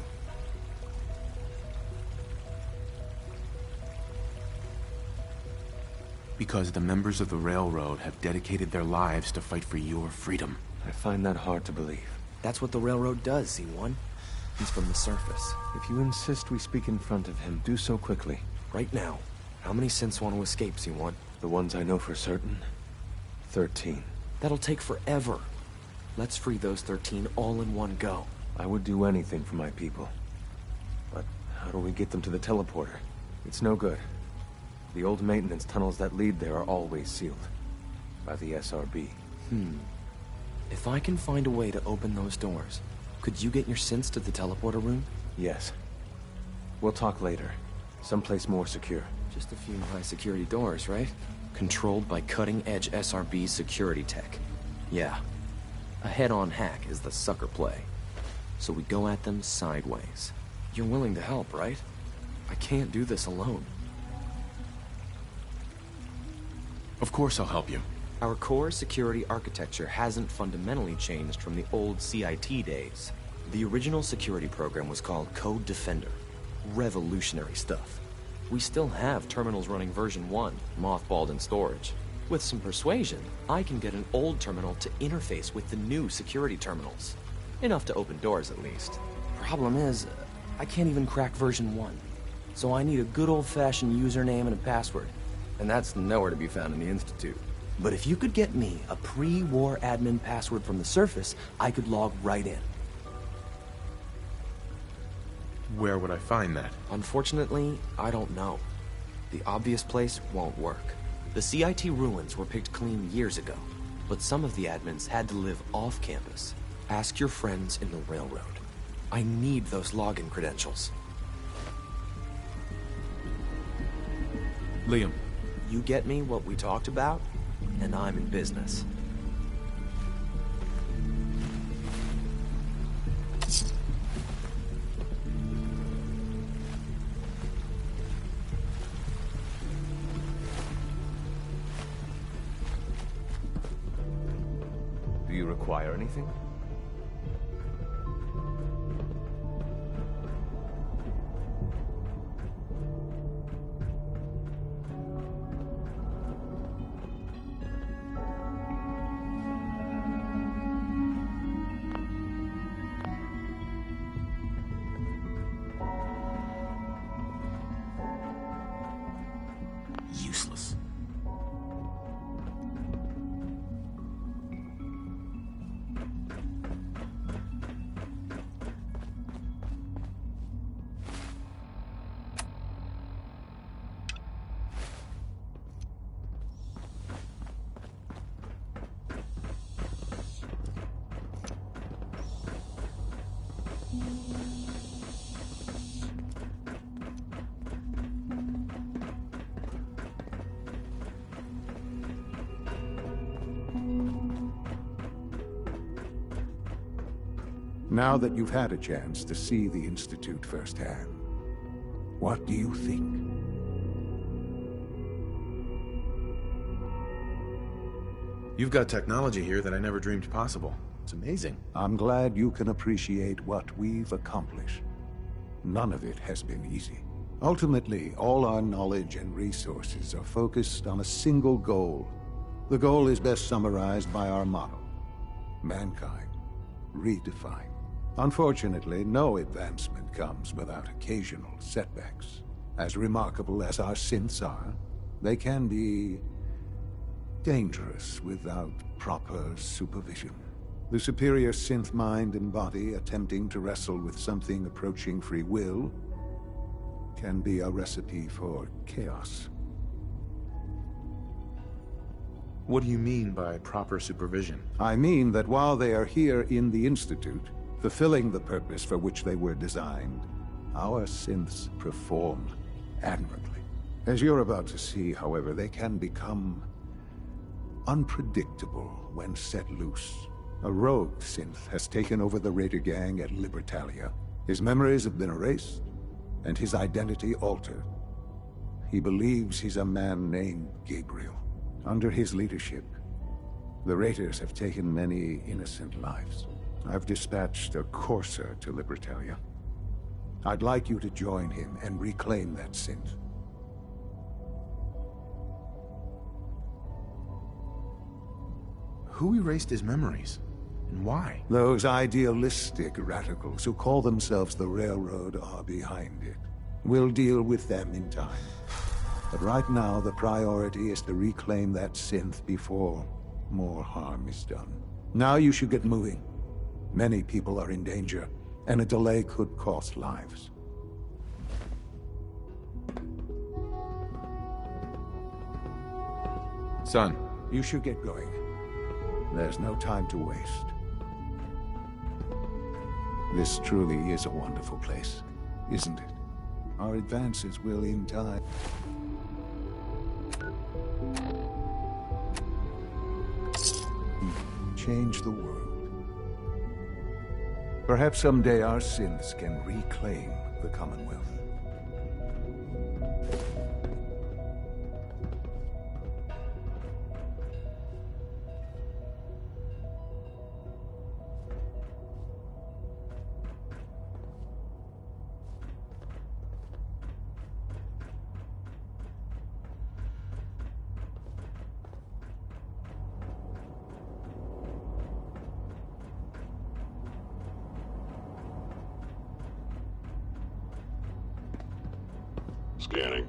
Because the members of the railroad have dedicated their lives to fight for your freedom. I find that hard to believe. That's what the railroad does, Z1. He's from the surface. If you insist we speak in front of him, do so quickly. Right now. How many synths want to escape, Z1? The ones I know for certain? 13. That'll take forever. Let's free those 13 all in one go. I would do anything for my people. But how do we get them to the teleporter? It's no good. The old maintenance tunnels that lead there are always sealed. By the SRB. If I can find a way to open those doors, could you get your synths to the teleporter room? Yes. We'll talk later. Someplace more secure. Just a few high-security doors, right? Controlled by cutting-edge SRB security tech. Yeah. A head-on hack is the sucker play. So we go at them sideways. You're willing to help, right? I can't do this alone. Of course I'll help you. Our core security architecture hasn't fundamentally changed from the old CIT days. The original security program was called Code Defender. Revolutionary stuff. We still have terminals running version 1, mothballed in storage. With some persuasion, I can get an old terminal to interface with the new security terminals. Enough to open doors, at least. Problem is, I can't even crack version 1. So I need a good old-fashioned username and a password. And that's nowhere to be found in the Institute. But if you could get me a pre-war admin password from the surface, I could log right in. Where would I find that? Unfortunately, I don't know. The obvious place won't work. The CIT ruins were picked clean years ago, but some of the admins had to live off campus. Ask your friends in the railroad. I need those login credentials. Liam. You get me what we talked about, and I'm in business. Do you require anything? Useless. Now that you've had a chance to see the Institute firsthand, what do you think? You've got technology here that I never dreamed possible. It's amazing. I'm glad you can appreciate what we've accomplished. None of it has been easy. Ultimately, all our knowledge and resources are focused on a single goal. The goal is best summarized by our motto: mankind redefined. Unfortunately, no advancement comes without occasional setbacks. As remarkable as our synths are, they can be dangerous without proper supervision. The superior synth mind and body attempting to wrestle with something approaching free will can be a recipe for chaos. What do you mean by proper supervision? I mean that while they are here in the Institute, fulfilling the purpose for which they were designed, our synths perform admirably. As you're about to see, however, they can become unpredictable when set loose. A rogue synth has taken over the Raider gang at Libertalia. His memories have been erased, and his identity altered. He believes he's a man named Gabriel. Under his leadership, the Raiders have taken many innocent lives. I've dispatched a courser to Libertalia. I'd like you to join him and reclaim that synth. Who erased his memories? And why? Those idealistic radicals who call themselves the Railroad are behind it. We'll deal with them in time. But right now, the priority is to reclaim that synth before more harm is done. Now you should get moving. Many people are in danger, and a delay could cost lives. Son. You should get going. There's no time to waste. This truly is a wonderful place, isn't it? Our advances will, in time, change the world. Perhaps someday our synths can reclaim the Commonwealth. Scanning.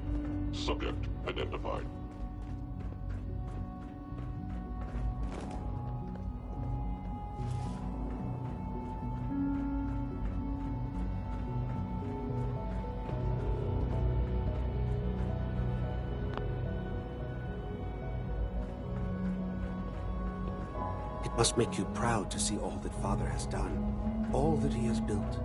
Subject identified. It must make you proud to see all that Father has done, all that he has built.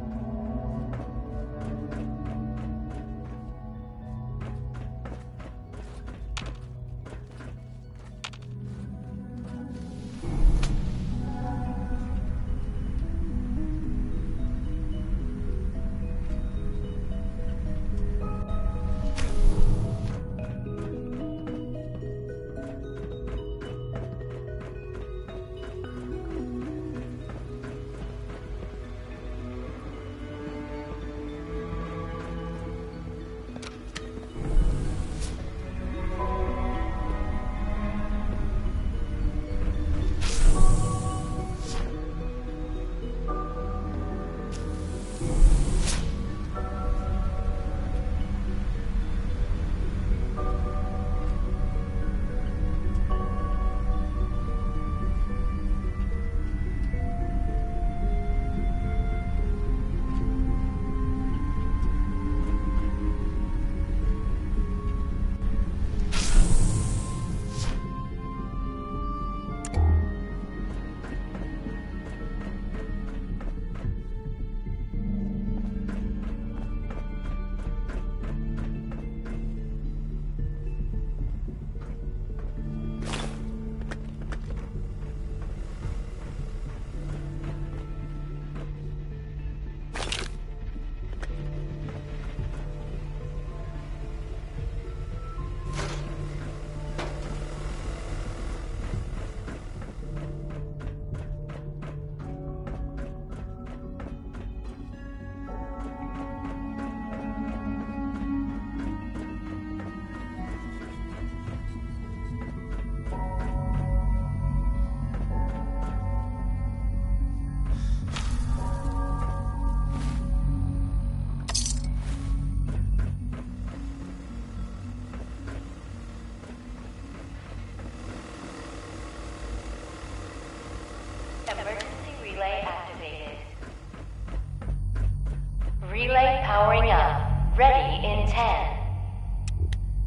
Relay powering up. Ready in 10,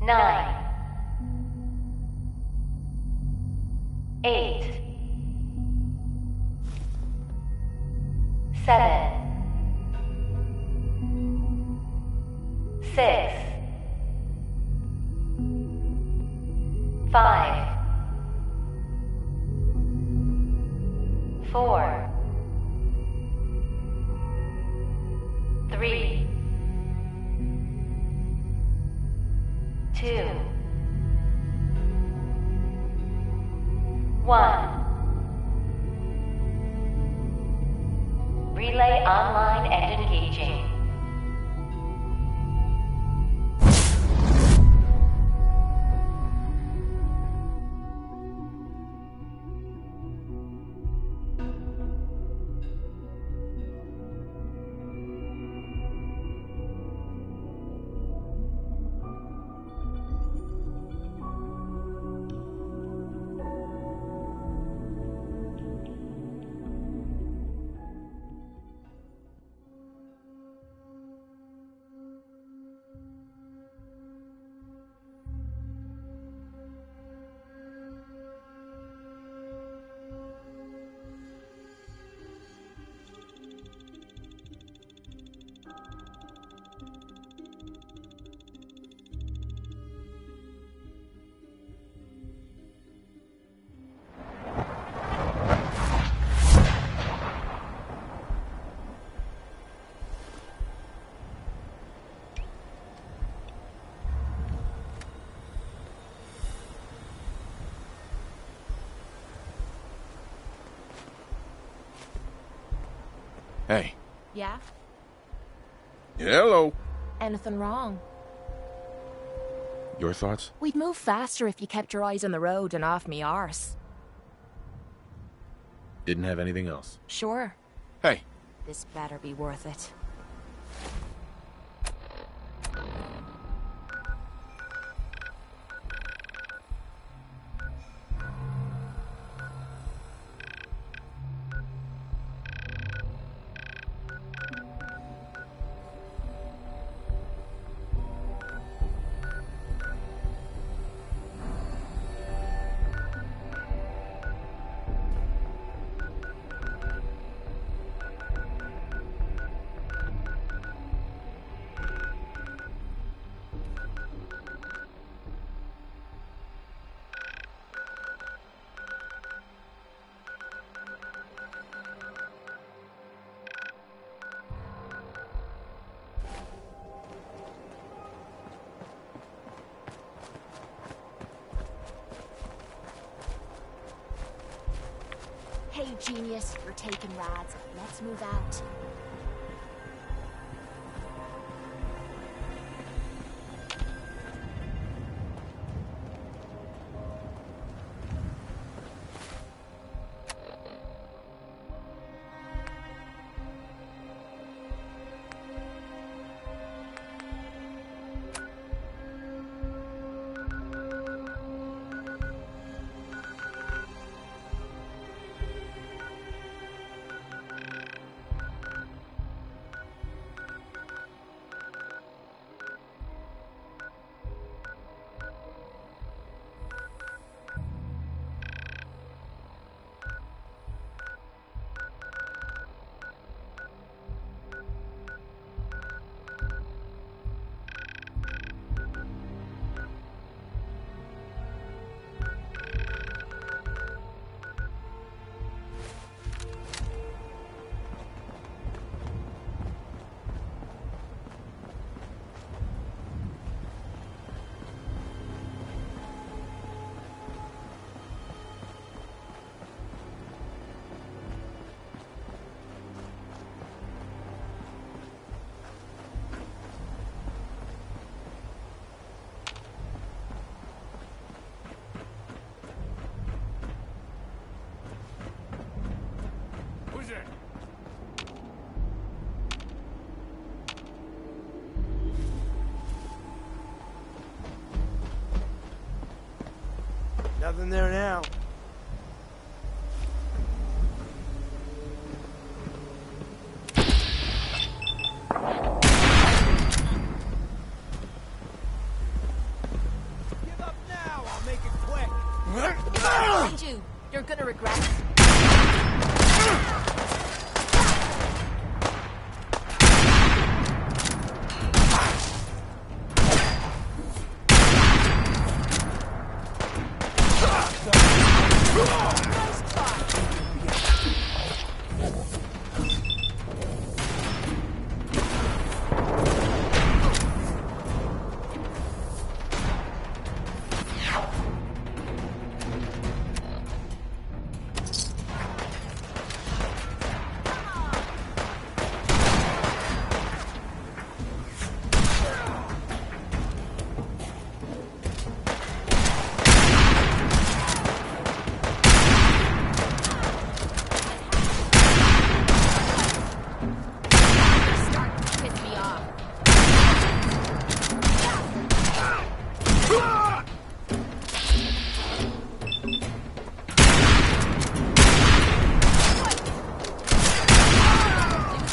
9, 8, 7, 6, 5, 4, 3, 2, 1. Relay online and engaging. Hey. Yeah? Hello. Anything wrong? Your thoughts? We'd move faster if you kept your eyes on the road and off me arse. Didn't have anything else. Sure. Hey. This better be worth it. Hey, genius, you're taking rides. Let's move out. Nothing there now. Give up now, I'll make it quick. Behind you. You're gonna regret it.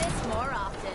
this more often.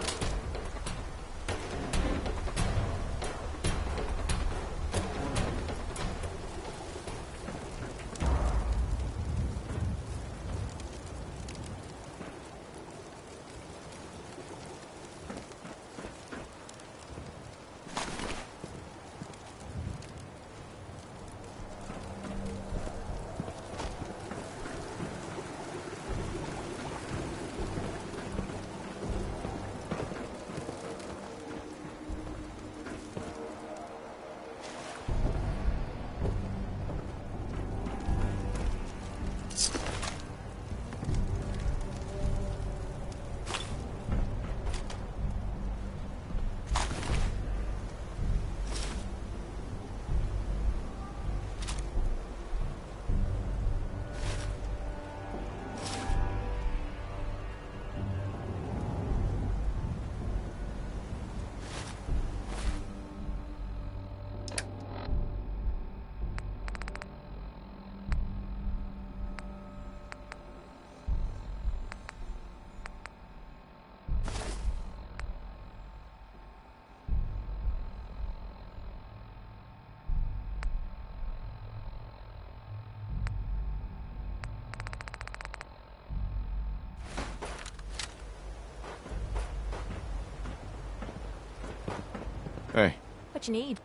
Hey. What you need?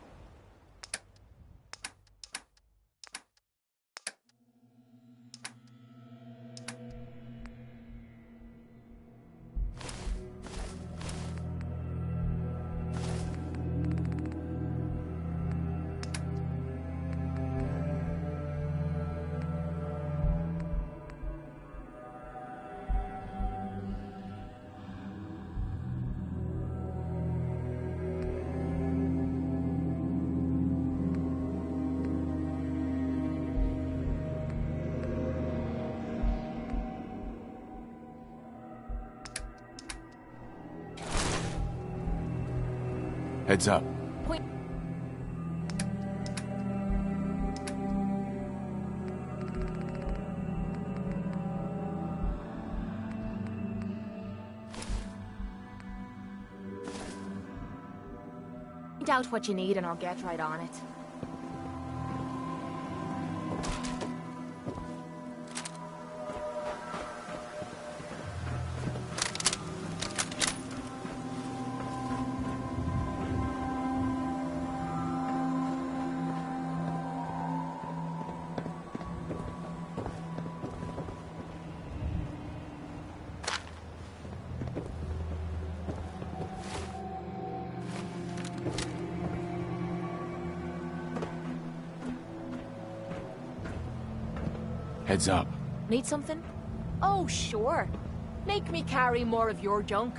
Heads up. Point. Find out what you need and I'll get right on it. Heads up. Need something? Oh, sure. Make me carry more of your junk.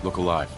look alive.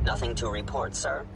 Nothing to report, sir.